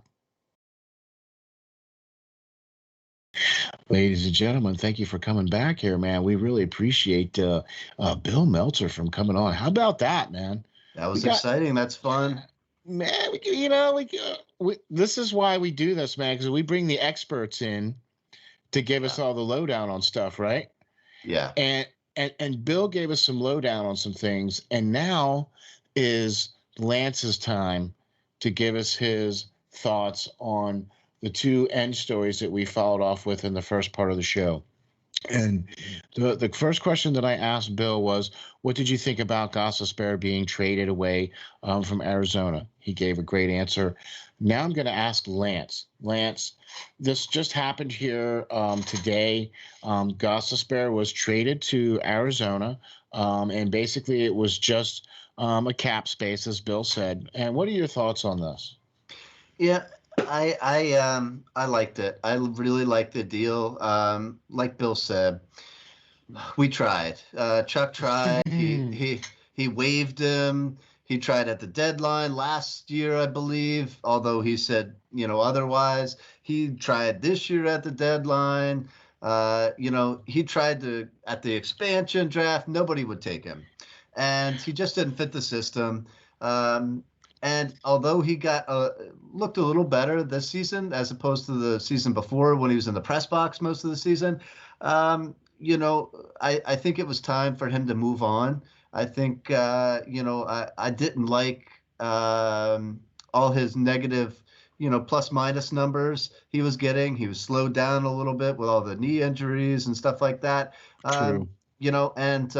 Ladies and gentlemen, thank you for coming back here, man. We really appreciate Bill Meltzer from coming on. How about that, man? That was exciting. That's fun. Man, this is why we do this, man, because we bring the experts in to give us all the lowdown on stuff, right? Yeah. And Bill gave us some lowdown on some things, and now is Lance's time to give us his thoughts on the two end stories that we followed off with in the first part of the show. And the first question that I asked Bill was, what did you think about Gostisbehere being traded away from Arizona? He gave a great answer. Now I'm going to ask Lance. Lance, this just happened here today. Gostisbehere was traded to Arizona, and basically it was just a cap space, as Bill said. And what are your thoughts on this? Yeah. I liked it. I really liked the deal. Like Bill said, we tried. Chuck tried. He waived him. He tried at the deadline last year, I believe, although he said, otherwise. He tried this year at the deadline. He tried at the expansion draft. Nobody would take him. And he just didn't fit the system. And although he looked a little better this season as opposed to the season before when he was in the press box most of the season, I think it was time for him to move on. I think, I didn't like all his negative, plus minus numbers he was getting. He was slowed down a little bit with all the knee injuries and stuff like that. True. And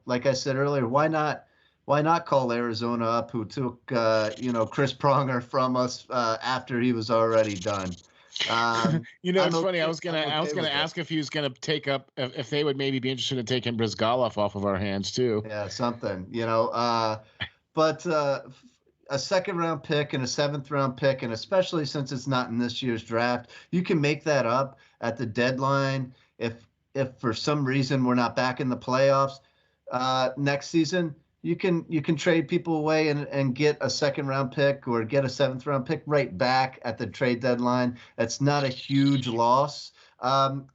like I said earlier, why not call Arizona up, who took Chris Pronger from us after he was already done. It's funny. I was gonna ask if he was gonna take up if they would maybe be interested in taking Brizgalov off of our hands too. Yeah, something. But a second-round pick and a seventh-round pick, and especially since it's not in this year's draft, you can make that up at the deadline. If for some reason we're not back in the playoffs next season, you can trade people away and get a second-round pick or get a seventh-round pick right back at the trade deadline. That's not a huge loss.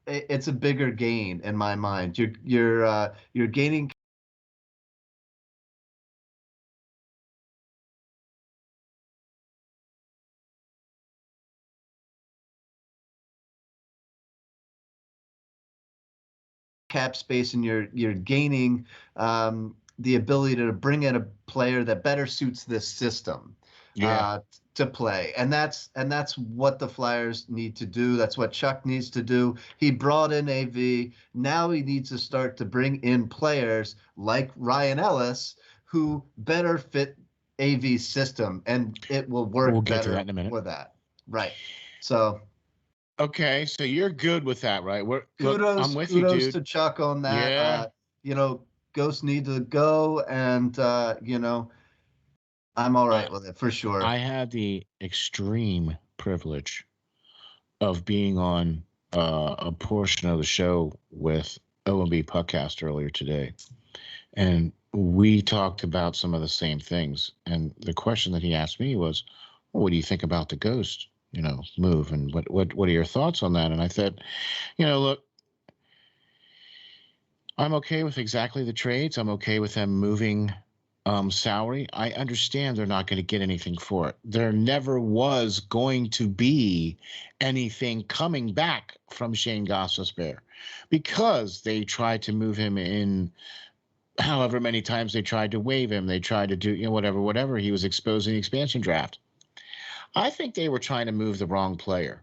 It's a bigger gain in my mind. You're gaining cap space, and you're gaining the ability to bring in a player that better suits this system to play. And that's what the Flyers need to do. That's what Chuck needs to do. He brought in AV. Now he needs to start to bring in players like Ryan Ellis who better fit AV's system, and it will work we'll get better to that in a minute. for that. Right. So okay, so you're good with that, right? Kudos, I'm with kudos you, dude. to Chuck on that. Yeah. Ghosts need to go, and I'm all right with it for sure. I had the extreme privilege of being on a portion of the show with OMB Puckcast earlier today, and we talked about some of the same things. And the question that he asked me was, well, "What do you think about the Ghost, move? And what are your thoughts on that?" And I said, look, I'm okay with exactly the trades. I'm okay with them moving salary. I understand they're not going to get anything for it. There never was going to be anything coming back from Shane Gostisbehere because they tried to move him in however many times they tried to waive him. They tried to do, whatever. He was exposed in the expansion draft. I think they were trying to move the wrong player.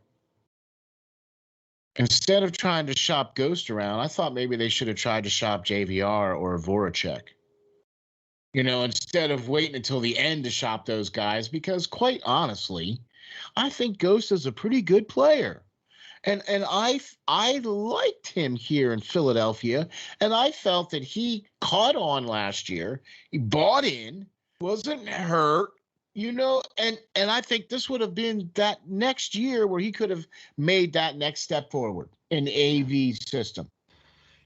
Instead of trying to shop Ghost around, I thought maybe they should have tried to shop JVR or Voracek. Instead of waiting until the end to shop those guys, because quite honestly, I think Ghost is a pretty good player. And I liked him here in Philadelphia, and I felt that he caught on last year. He bought in, wasn't hurt, and I think this would have been that next year where he could have made that next step forward in AV's system.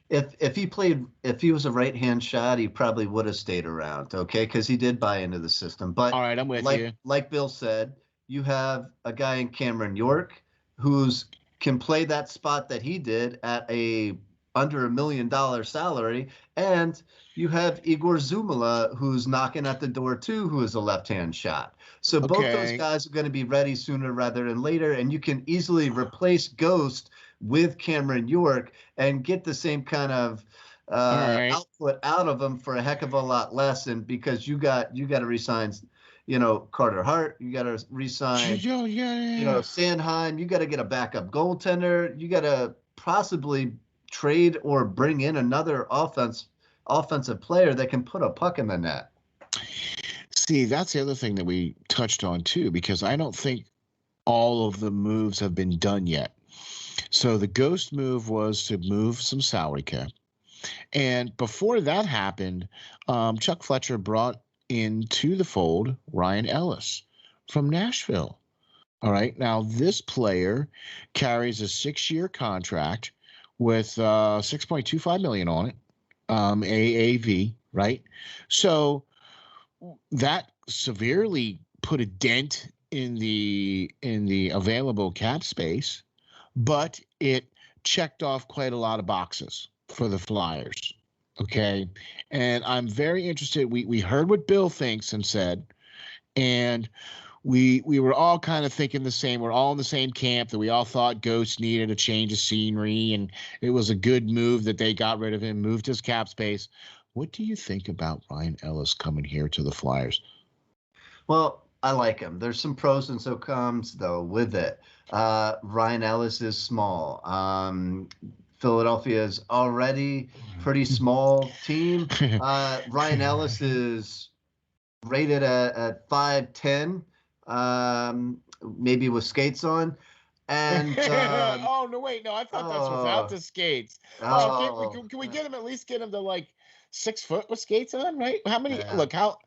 If he was a right-hand shot, he probably would have stayed around, okay? Because he did buy into the system. But all right, I'm with you. Like Bill said, you have a guy in Cameron York who's can play that spot that he did at a under $1 million salary, and you have Igor Zumala who's knocking at the door too, who is a left-hand shot. So both those guys are going to be ready sooner rather than later, and you can easily replace Ghost with Cameron York and get the same kind of output out of them for a heck of a lot less. And because you got to resign, Carter Hart, you got to resign, Sanheim, you got to get a backup goaltender, you got to possibly trade or bring in another offensive player that can put a puck in the net. See, that's the other thing that we touched on too, because I don't think all of the moves have been done yet. So the Ghost move was to move some salary cap. And before that happened, Chuck Fletcher brought into the fold Ryan Ellis from Nashville. All right. Now, this player carries a 6-year contract with $6.25 million on it, AAV, right? So that severely put a dent in the available cap space, but it checked off quite a lot of boxes for the Flyers. Okay. And I'm very interested. We heard what Bill thinks and said, and we were all kind of thinking the same. We're all in the same camp that we all thought Ghost needed a change of scenery, and it was a good move that they got rid of him, moved his cap space. What do you think about Ryan Ellis coming here to the Flyers? Well, I like him. There's some pros and some cons, though, with it. Ryan Ellis is small. Philadelphia is already pretty small team. Ryan Ellis is rated at 5'10", maybe with skates on. And oh no, wait, no, I thought that's without the skates. Oh, can we get him at least get him to like 6 foot with skates on, right? How many? Yeah. Look, how?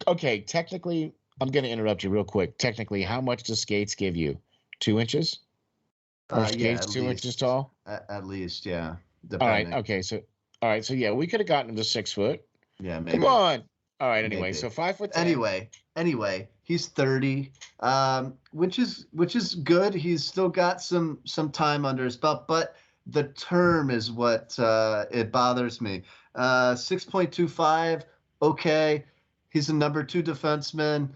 Okay, technically, I'm going to interrupt you real quick. Technically, how much do skates give you? 2 inches? Or skates 2 inches tall? At least, yeah. All right. Depending. Okay. So, all right. So yeah, we could have gotten him to 6 foot. Yeah, maybe. Come on. All right. Anyway, Maybe. so 5'10". Anyway, he's 30, which is good. He's still got some time under his belt, but the term is what it bothers me. 6.25. Okay, he's a number 2 defenseman.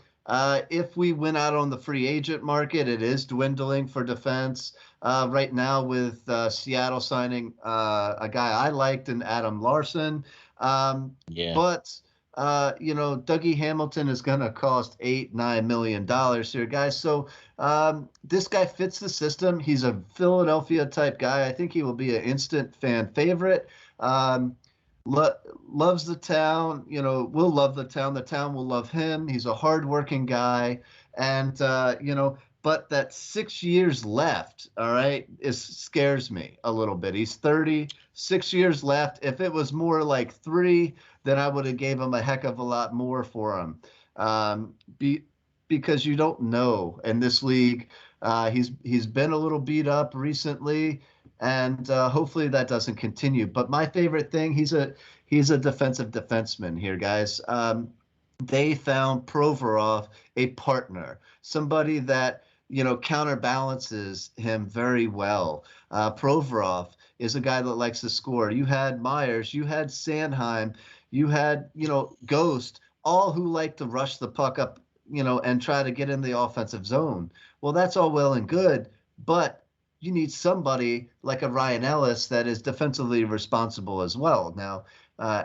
If we went out on the free agent market, it is dwindling for defense right now with Seattle signing a guy I liked in Adam Larson. But Dougie Hamilton is going to cost $8-9 million here, guys. So this guy fits the system. He's a Philadelphia type guy. I think he will be an instant fan favorite. Loves the town, will love the town. The town will love him. He's a hardworking guy. And, but that 6 years left, all right, scares me a little bit. He's 30, 6 years left. If it was more like 3, then I would have gave him a heck of a lot more for him. Because you don't know in this league. He's been a little beat up recently. And hopefully that doesn't continue. But my favorite thing, he's a defensive defenseman here, guys. They found Provorov a partner, somebody that counterbalances him very well. Provorov is a guy that likes to score. You had Myers, you had Sanheim, you had Ghost, all who like to rush the puck up, and try to get in the offensive zone. Well, that's all well and good, but you need somebody like a Ryan Ellis that is defensively responsible as well. Now,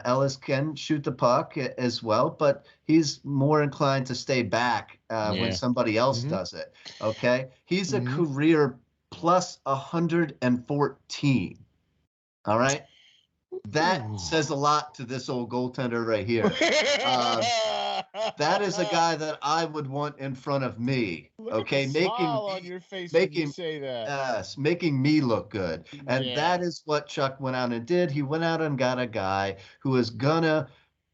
Ellis can shoot the puck as well, but he's more inclined to stay back when somebody else does it. Okay? He's a career plus 114. All right? That says a lot to this old goaltender right here. That is a guy that I would want in front of me. Okay, smile on your face when you say that. Yes, making me look good. And that is what Chuck went out and did. He went out and got a guy who is gonna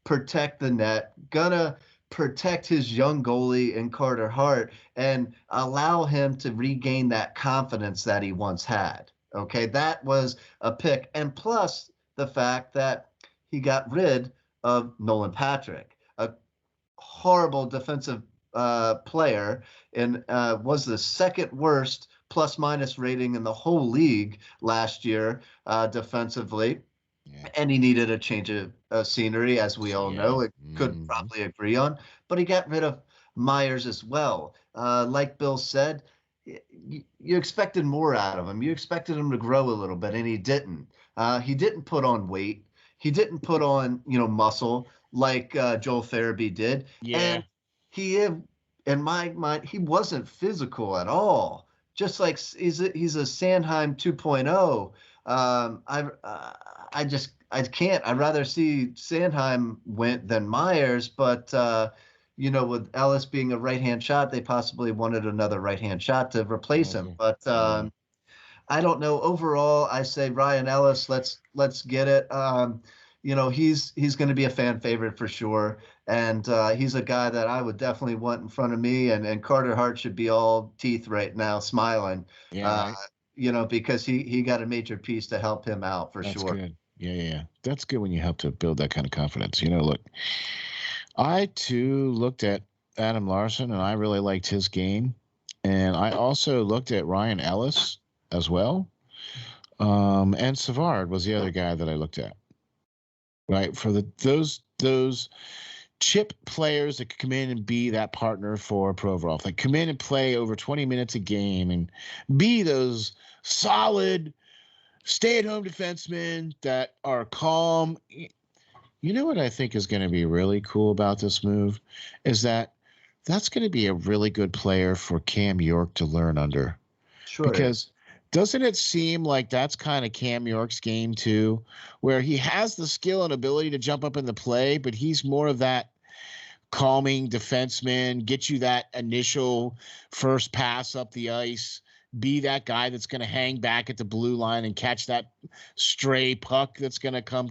protect the net, gonna protect his young goalie in Carter Hart, and allow him to regain that confidence that he once had. Okay, that was a pick. And plus the fact that he got rid of Nolan Patrick, a horrible defensive player, and was the second worst plus-minus rating in the whole league last year defensively. Yeah. And he needed a change of scenery, as we all know. It could probably agree on. But he got rid of Myers as well. Like Bill said, you expected more out of him. You expected him to grow a little bit, and he didn't. He didn't put on weight. He didn't put on, muscle like Joel Farabee did. Yeah. And he, in my mind, he wasn't physical at all. Just like he's a Sanheim 2.0. I can't. I'd rather see Sanheim win than Myers, but with Ellis being a right-hand shot, they possibly wanted another right-hand shot to replace him. But I don't know. Overall, I say Ryan Ellis. Let's get it. He's going to be a fan favorite for sure, and he's a guy that I would definitely want in front of me. And Carter Hart should be all teeth right now, smiling. Yeah. Because he got a major piece to help him out for That's sure. Good. Yeah. That's good when you help to build that kind of confidence. Look, I too looked at Adam Larson, and I really liked his game, and I also looked at Ryan Ellis as well. And Savard was the other guy that I looked at. Right, for those chip players that could come in and be that partner for Provorov, like come in and play over 20 minutes a game and be those solid stay-at-home defensemen that are calm. You know what I think is going to be really cool about this move is that's going to be a really good player for Cam York to learn under. Sure. Because Doesn't it seem like that's kind of Cam York's game too, where he has the skill and ability to jump up in the play, but he's more of that calming defenseman, get you that initial first pass up the ice, be that guy that's going to hang back at the blue line and catch that stray puck that's going to come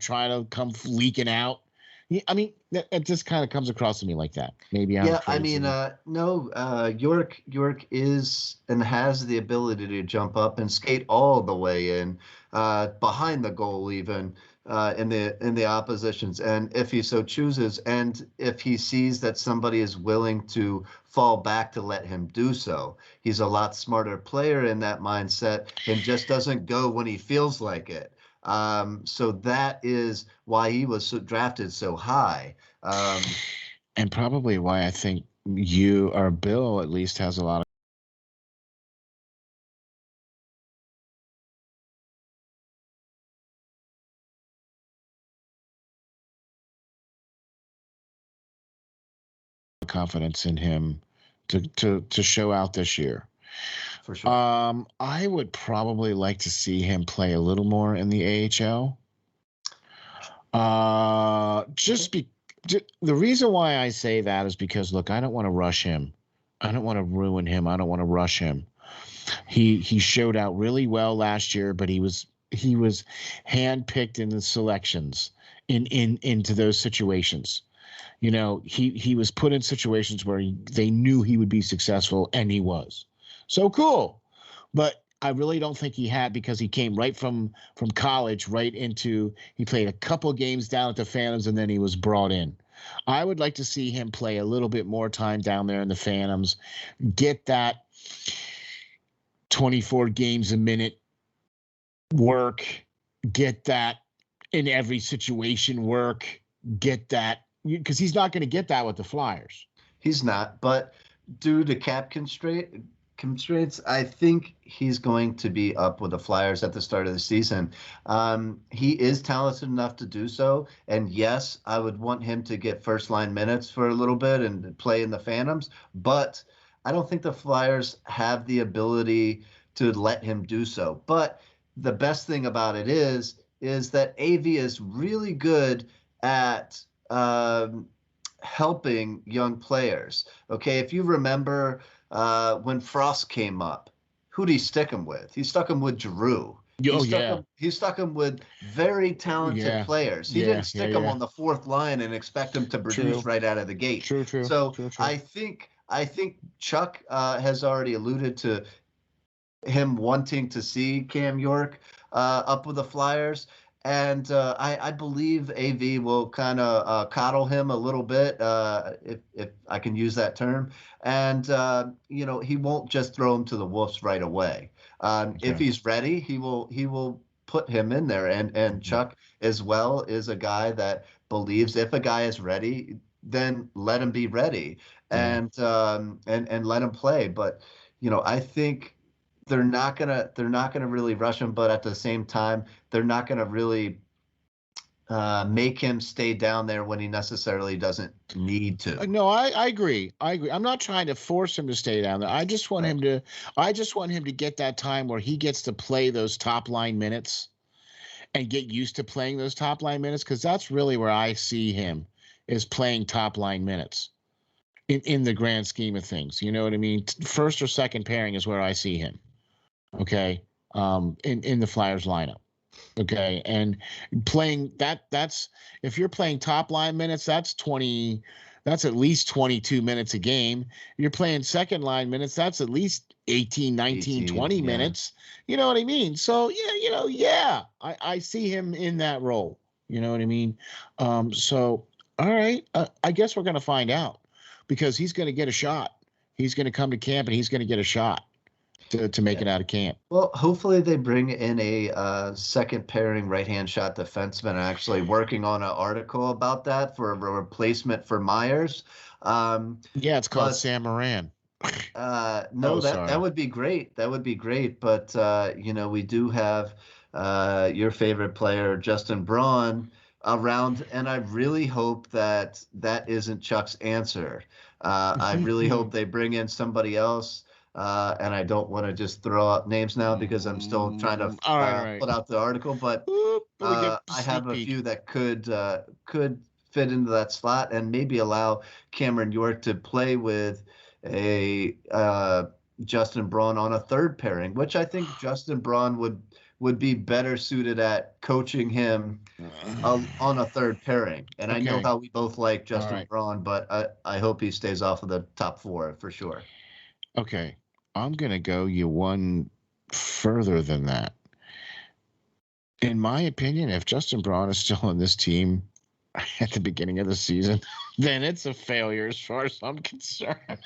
leaking out. I mean, it just kind of comes across to me like that. Maybe I'm crazy. No, York is and has the ability to jump up and skate all the way in, behind the goal even, in the oppositions, and if he so chooses, and if he sees that somebody is willing to fall back to let him do so. He's a lot smarter player in that mindset and just doesn't go when he feels like it. So that is why he was drafted so high. And probably why I think you or Bill at least has a lot of confidence in him to show out this year. For sure. I would probably like to see him play a little more in the AHL. The reason why I say that is because, look, I don't want to rush him. I don't want to ruin him. I don't want to rush him. He showed out really well last year, but he was handpicked in the selections into those situations. You know, he was put in situations where they knew he would be successful, and he was. So cool. But I really don't think he had, because he came right from college right into, he played a couple games down at the Phantoms, and then he was brought in. I would like to see him play a little bit more time down there in the Phantoms, get that 24 games a minute work, get that in every situation work, get that, because he's not going to get that with the Flyers. He's not, but due to cap constraints, I think he's going to be up with the Flyers at the start of the season. He is talented enough to do so, and yes, I would want him to get first line minutes for a little bit and play in the Phantoms, but I don't think the Flyers have the ability to let him do so. But the best thing about it is that AV is really good at helping young players. Okay, if you remember when Frost came up, who'd he stick him with? He stuck him with Giroux. He stuck him with very talented players. He didn't stick him on the fourth line and expect him to produce right out of the gate. True. I think Chuck has already alluded to him wanting to see Cam York up with the Flyers. And I believe AV will kind of coddle him a little bit, if I can use that term. And, he won't just throw him to the Wolves right away. If he's ready, he will put him in there. And Chuck as well is a guy that believes if a guy is ready, then let him be ready and let him play. But, I think they're not gonna really rush him, but at the same time, they're not gonna really make him stay down there when he necessarily doesn't need to. No, I agree. I'm not trying to force him to stay down there. I just want him to get that time where he gets to play those top line minutes and get used to playing those top line minutes, because that's really where I see him, is playing top line minutes in the grand scheme of things. You know what I mean? First or second pairing is where I see him. Okay. In the Flyers lineup. Okay. And playing that's if you're playing top line minutes, that's at least 22 minutes a game. You're playing second line minutes, that's at least 18, 19, 20 minutes. You know what I mean? So I see him in that role. You know what I mean? So all right. I guess we're gonna find out, because he's gonna get a shot. He's gonna come to camp and he's gonna get a shot to make it out of camp. Well, hopefully they bring in a second pairing right-hand shot defenseman. I'm actually working on an article about that for a replacement for Myers. It's called Sam Moran. That would be great. That would be great. But we do have your favorite player, Justin Braun, around, and I really hope that isn't Chuck's answer. I really hope they bring in somebody else. and I don't want to just throw out names now because I'm still trying to all right. put out the article. But Oop, I have a few that could fit into that slot and maybe allow Cameron York to play with a Justin Braun on a third pairing, which I think Justin Braun would be better suited at coaching him on a third pairing. And I know Okay. how we both like Justin right. Braun, but I hope he stays off of the top 4 for sure. Okay. I'm going to go you one further than that. In my opinion, if Justin Braun is still on this team at the beginning of the season, then it's a failure as far as I'm concerned.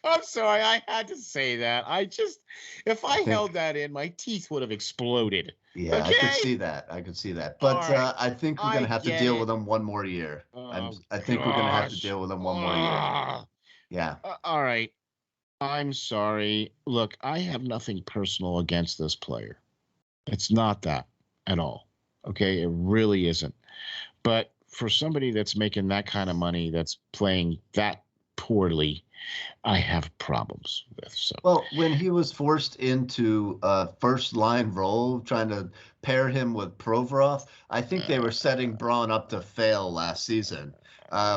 I'm sorry, I had to say that. If I held that in, my teeth would have exploded. Yeah, okay? I could see that. But right. I think we're going to have to deal with him one more year. I think we're going to have to deal with him one more year. Yeah. All right. I'm sorry. Look, I have nothing personal against this player. It's not that at all. Okay? It really isn't. But for somebody that's making that kind of money, that's playing that poorly, I have problems with. So. Well, when he was forced into a first line role, trying to pair him with Provorov, I think they were setting Braun up to fail last season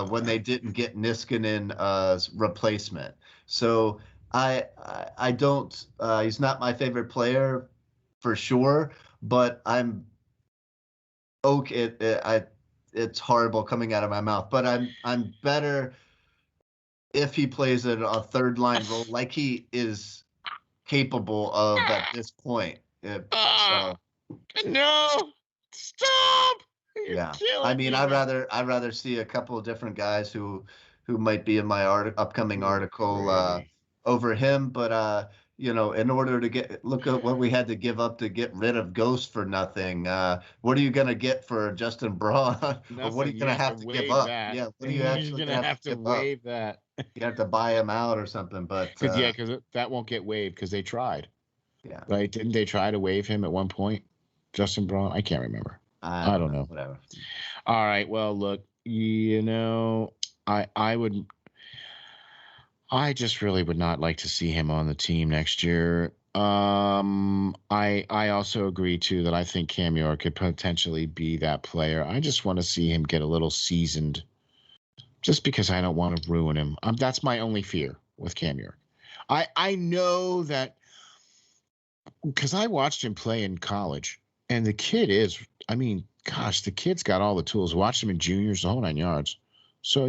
when they didn't get Niskanen replacement. So I don't. He's not my favorite player for sure, but I'm okay. It's horrible coming out of my mouth, but I'm better if he plays a third line role like he is capable of at this point. So, no, stop. yeah, I mean, I'd rather see a couple of different guys who might be in my upcoming article over him, but in order to look at what we had to give up to get rid of Ghost for nothing. What are you gonna get for Justin Braun? Or what are you gonna have to give up? That. Yeah, what are you actually gonna have to waive that? You have to buy him out or something, but because that won't get waived because they tried. Yeah. Right? Didn't they try to waive him at one point? Justin Braun? I can't remember. I don't know. Whatever. All right. Well, look, I just really would not like to see him on the team next year. I also agree too that I think Cam York could potentially be that player. I just want to see him get a little seasoned, just because I don't want to ruin him. That's my only fear with Cam York. I know that because I watched him play in college, and the kid is, gosh, the kid's got all the tools. Watched him in juniors, the whole 9 yards. So,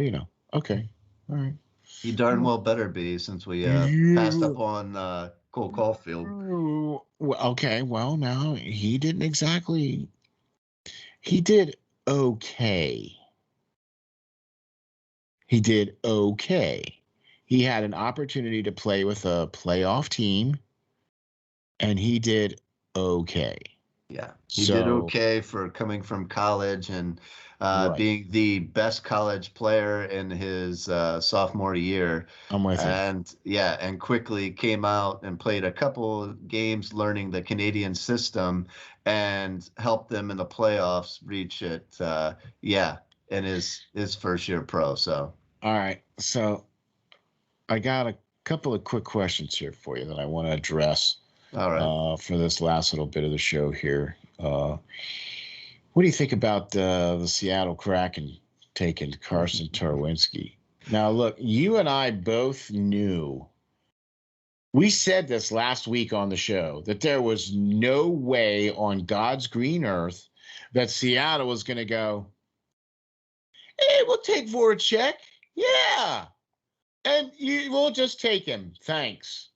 okay. All right. He darn well better be, since we passed up on Cole Caulfield. Well, okay. Well, now he didn't exactly. He did okay. He did okay. He had an opportunity to play with a playoff team, and he did okay. Yeah, he did okay for coming from college and being the best college player in his sophomore year. I'm with you. And quickly came out and played a couple games learning the Canadian system and helped them in the playoffs reach it. In his first year pro. So. All right. So I got a couple of quick questions here for you that I want to address. All right. For this last little bit of the show here. What do you think about the Seattle Kraken taking Carson Tarwinski? Now, look, you and I both knew. We said this last week on the show that there was no way on God's green earth that Seattle was going to go, hey, we'll take Voracek. Yeah. And we'll just take him. Thanks.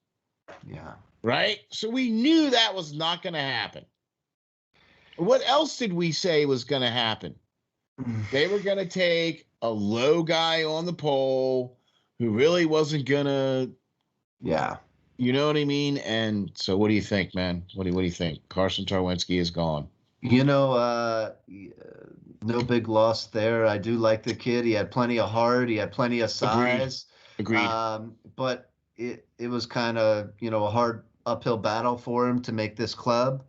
Yeah. Right? So we knew that was not going to happen. What else did we say was going to happen? They were going to take a low guy on the pole who really wasn't going to. Yeah. You know what I mean? And so what do you think, man? What do you think? Carson Tarwinski is gone. No big loss there. I do like the kid. He had plenty of heart. He had plenty of size. Agreed. But it was kind of, a hard uphill battle for him to make this club.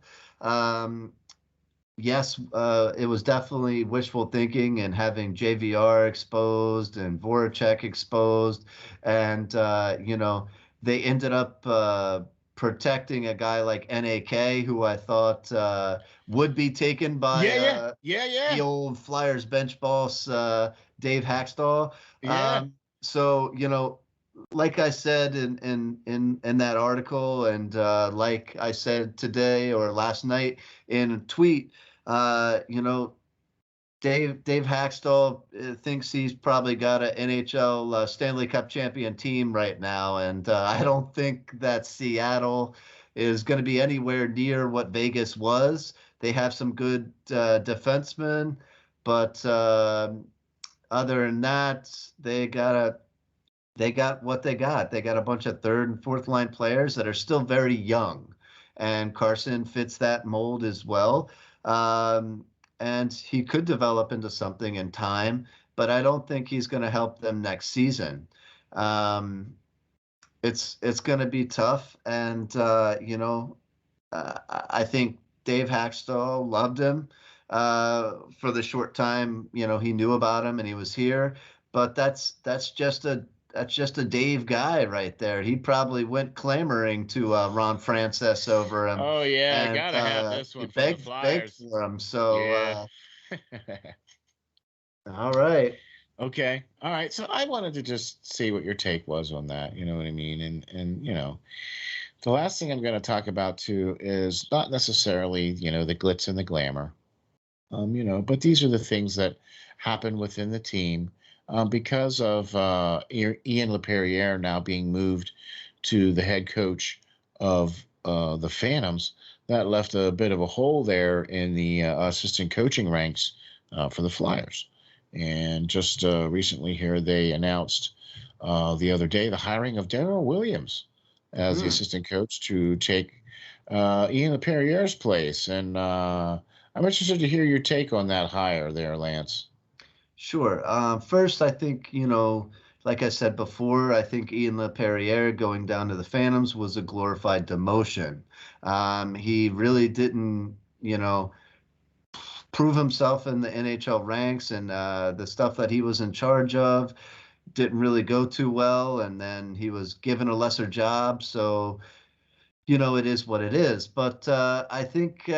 yes, it was definitely wishful thinking and having JVR exposed and Voracek exposed. And, they ended up protecting a guy like NAK, who I thought would be taken by the old Flyers bench boss, Dave Hackstall. Yeah. So, like I said in that article, and like I said today or last night in a tweet, Dave Hackstall thinks he's probably got an NHL Stanley Cup champion team right now, and I don't think that Seattle is going to be anywhere near what Vegas was. They have some good defensemen, but other than that, they got what they got. They got a bunch of third and fourth line players that are still very young, and Carson fits that mold as well. And he could develop into something in time, but I don't think he's going to help them next season. It's going to be tough, and I think Dave Hackstall loved him for the short time he knew about him and he was here. But that's just a Dave guy right there. He probably went clamoring to Ron Francis over him. Oh yeah, and gotta have this one for the begged Flyers. for him. So Yeah. all right. Okay. All right. So I wanted to just see what your take was on that. You know what I mean? And the last thing I'm going to talk about too is not necessarily, the glitz and the glamour. But these are the things that happen within the team because of Ian LaPerriere now being moved to the head coach of the Phantoms. That left a bit of a hole there in the assistant coaching ranks for the Flyers. And just recently here, they announced the other day the hiring of Daryl Williams as the assistant coach to take Ian LaPerriere's place. And I'm interested to hear your take on that hire there, Lance. Sure. First, I think, like I said before, I think Ian LaPerriere going down to the Phantoms was a glorified demotion. He really didn't, prove himself in the NHL ranks, and the stuff that he was in charge of didn't really go too well. And then he was given a lesser job. So, it is what it is. But I think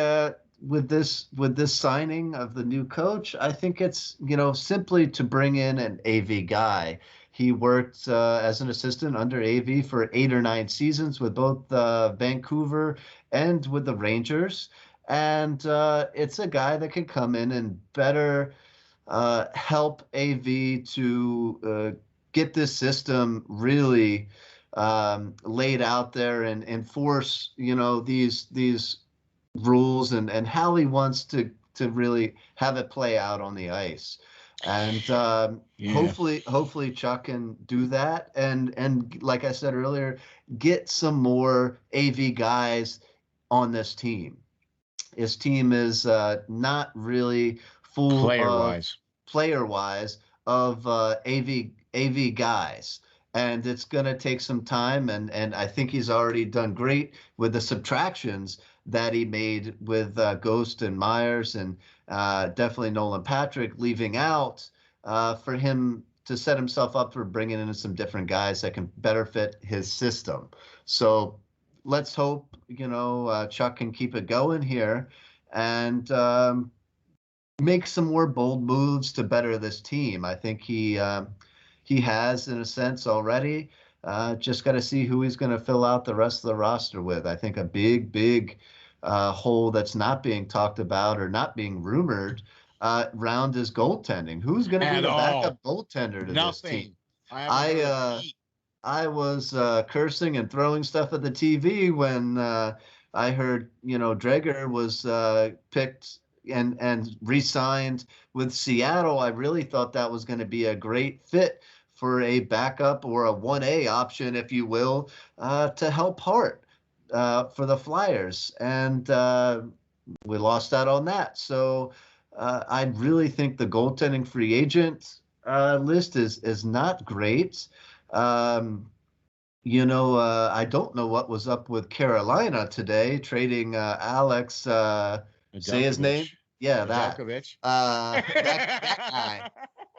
with this signing of the new coach, I think it's simply to bring in an AV guy. He worked as an assistant under AV for 8 or 9 seasons with both Vancouver and with the Rangers, and it's a guy that can come in and better help AV to get this system really laid out there and enforce these rules and how he wants to really have it play out on the ice. And hopefully Chuck can do that, and like I said earlier, get some more AV guys on this team. His team is not really full player wise of AV guys, and it's going to take some time, and I think he's already done great with the subtractions that he made with Ghost and Myers, and definitely Nolan Patrick leaving out for him to set himself up for bringing in some different guys that can better fit his system. So let's hope Chuck can keep it going here and make some more bold moves to better this team. I think he has, in a sense, already. Just got to see who he's going to fill out the rest of the roster with. I think a big hole that's not being talked about or not being rumored round is goaltending. Who's going to be the backup goaltender to this team? I was cursing and throwing stuff at the TV when I heard Dreger was picked and re-signed with Seattle. I really thought that was going to be a great fit for a backup or a 1A option, if you will, to help Hart for the Flyers. And we lost out on that. So I really think the goaltending free agent list is not great. I don't know what was up with Carolina today, trading Alex, say his name, Yeah, that. Djokovic. That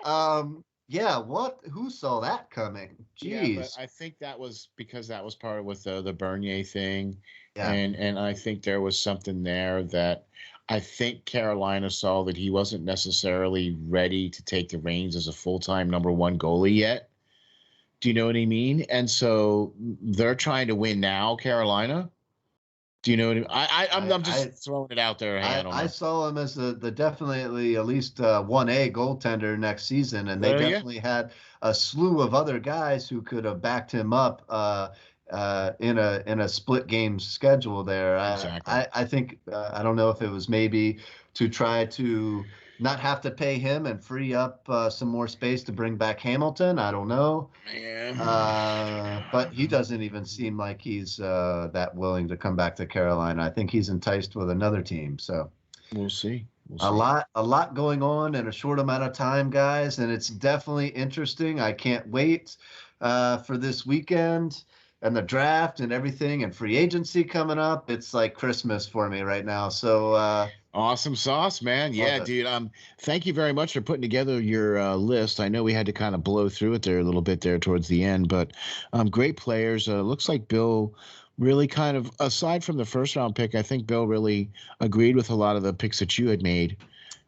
guy. Yeah, who saw that coming? Yeah, but Jeez. I think that was because that was part of with the Bernier thing, Yeah. and I think there was something there that I think Carolina saw that he wasn't necessarily ready to take the reins as a full-time number one goalie yet. Do you know what I mean? And so they're trying to win now, Carolina. Do you know what I mean? I'm just throwing it out there. Hey, I don't I know. saw him as the definitely at least 1A goaltender next season, and they Oh, yeah. definitely had a slew of other guys who could have backed him up in a split game schedule there. Exactly. I think I don't know if it was maybe to try to not have to pay him and free up some more space to bring back Hamilton. I don't know. But he doesn't even seem like he's that willing to come back to Carolina. I think he's enticed with another team. So We'll see. a lot going on in a short amount of time, guys, and it's definitely interesting. I can't wait for this weekend and the draft and everything and free agency coming up. It's like Christmas for me right now. So Awesome sauce, man. Yeah, it. dude. Thank you very much for putting together your list. I know we had to kind of blow through it there a little bit there towards the end, but great players. Looks like Bill really kind of, aside from the first round pick, I think Bill really agreed with a lot of the picks that you had made.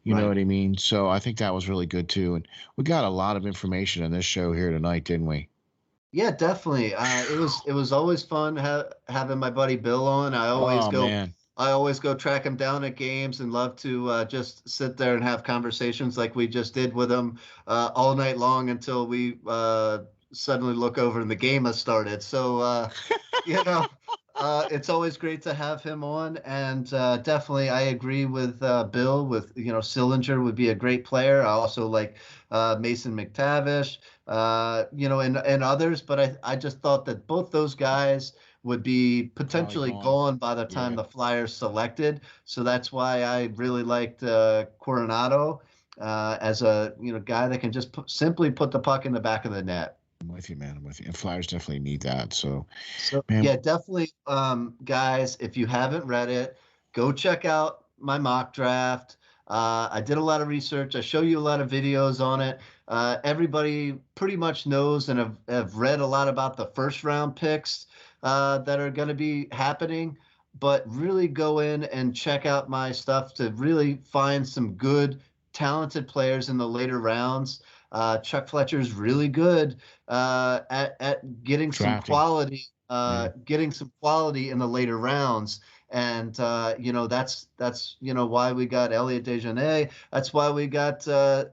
You know what I mean? So I think that was really good too. And we got a lot of information on this show here tonight, didn't we? Yeah, definitely. It was always fun having my buddy Bill on. I always go track him down at games and love to just sit there and have conversations like we just did with him all night long until we suddenly look over and the game has started. So, it's always great to have him on. And definitely I agree with Bill with, Sillinger would be a great player. I also like Mason McTavish, and others. But I just thought that both those guys would be potentially gone by the time the Flyers selected. So that's why I really liked Coronado as a guy that can just simply put the puck in the back of the net. I'm with you, man. I'm with you. And Flyers definitely need that. So man. Yeah, definitely, guys. If you haven't read it, go check out my mock draft. I did a lot of research. I show you a lot of videos on it. Everybody pretty much knows and have read a lot about the first round picks that are going to be happening, but really go in and check out my stuff to really find some good, talented players in the later rounds. Chuck Fletcher's really good at getting some quality, getting some quality in the later rounds. And that's why we got Elliot Dejanay. That's why we got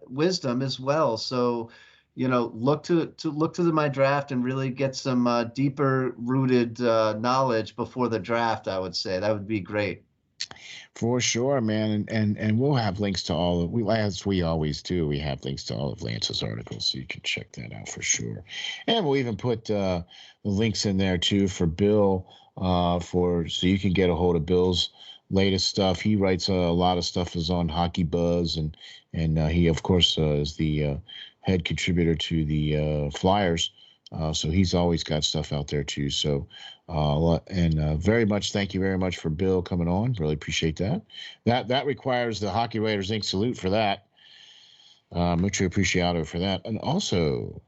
Wisdom as well. So look to my draft and really get some deeper rooted knowledge before the draft. I would say that would be great. For sure, man, and we'll have links to all of as we always do. We have links to all of Lance's articles, so you can check that out for sure. And we'll even put the links in there too for Bill, so you can get a hold of Bill's latest stuff. He writes a lot of stuff is on Hockey Buzz, and he of course is the head contributor to the Flyers. So he's always got stuff out there too. So, very much, thank you very much for Bill coming on. Really appreciate that. That requires the Hockey Writers Inc. salute for that. Mucho appreciado for that. And also,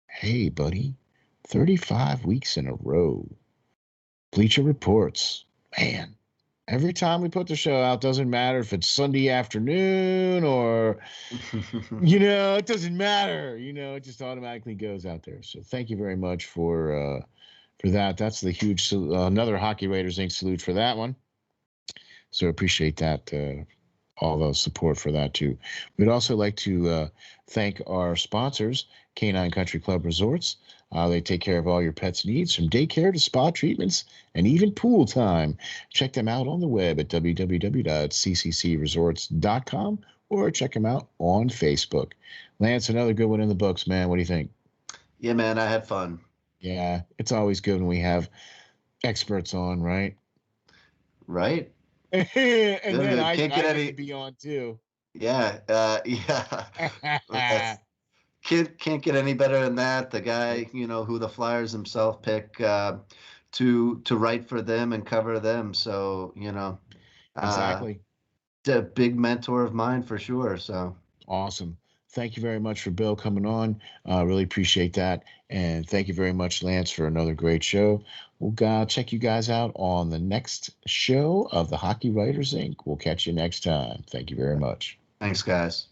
hey buddy, 35 weeks in a row. Bleacher Reports, man. Every time we put the show out, doesn't matter if it's Sunday afternoon or, it doesn't matter. It just automatically goes out there. So thank you very much for that. That's the huge another Hockey Writers Inc. salute for that one. So appreciate that, all the support for that too. We'd also like to thank our sponsors, Canine Country Club Resorts. They take care of all your pets' needs, from daycare to spa treatments and even pool time. Check them out on the web at www.cccresorts.com or check them out on Facebook. Lance, another good one in the books, man. What do you think? Yeah, man, I had fun. Yeah, it's always good when we have experts on, right? Right. And then I get to be on too. Yeah, yeah. Can't get any better than that. The guy, who the Flyers himself pick to write for them and cover them. So, exactly. a big mentor of mine for sure. So Awesome. Thank you very much for Bill coming on. Really appreciate that. And thank you very much, Lance, for another great show. We'll check you guys out on the next show of the Hockey Writers Inc. We'll catch you next time. Thank you very much. thanks, guys.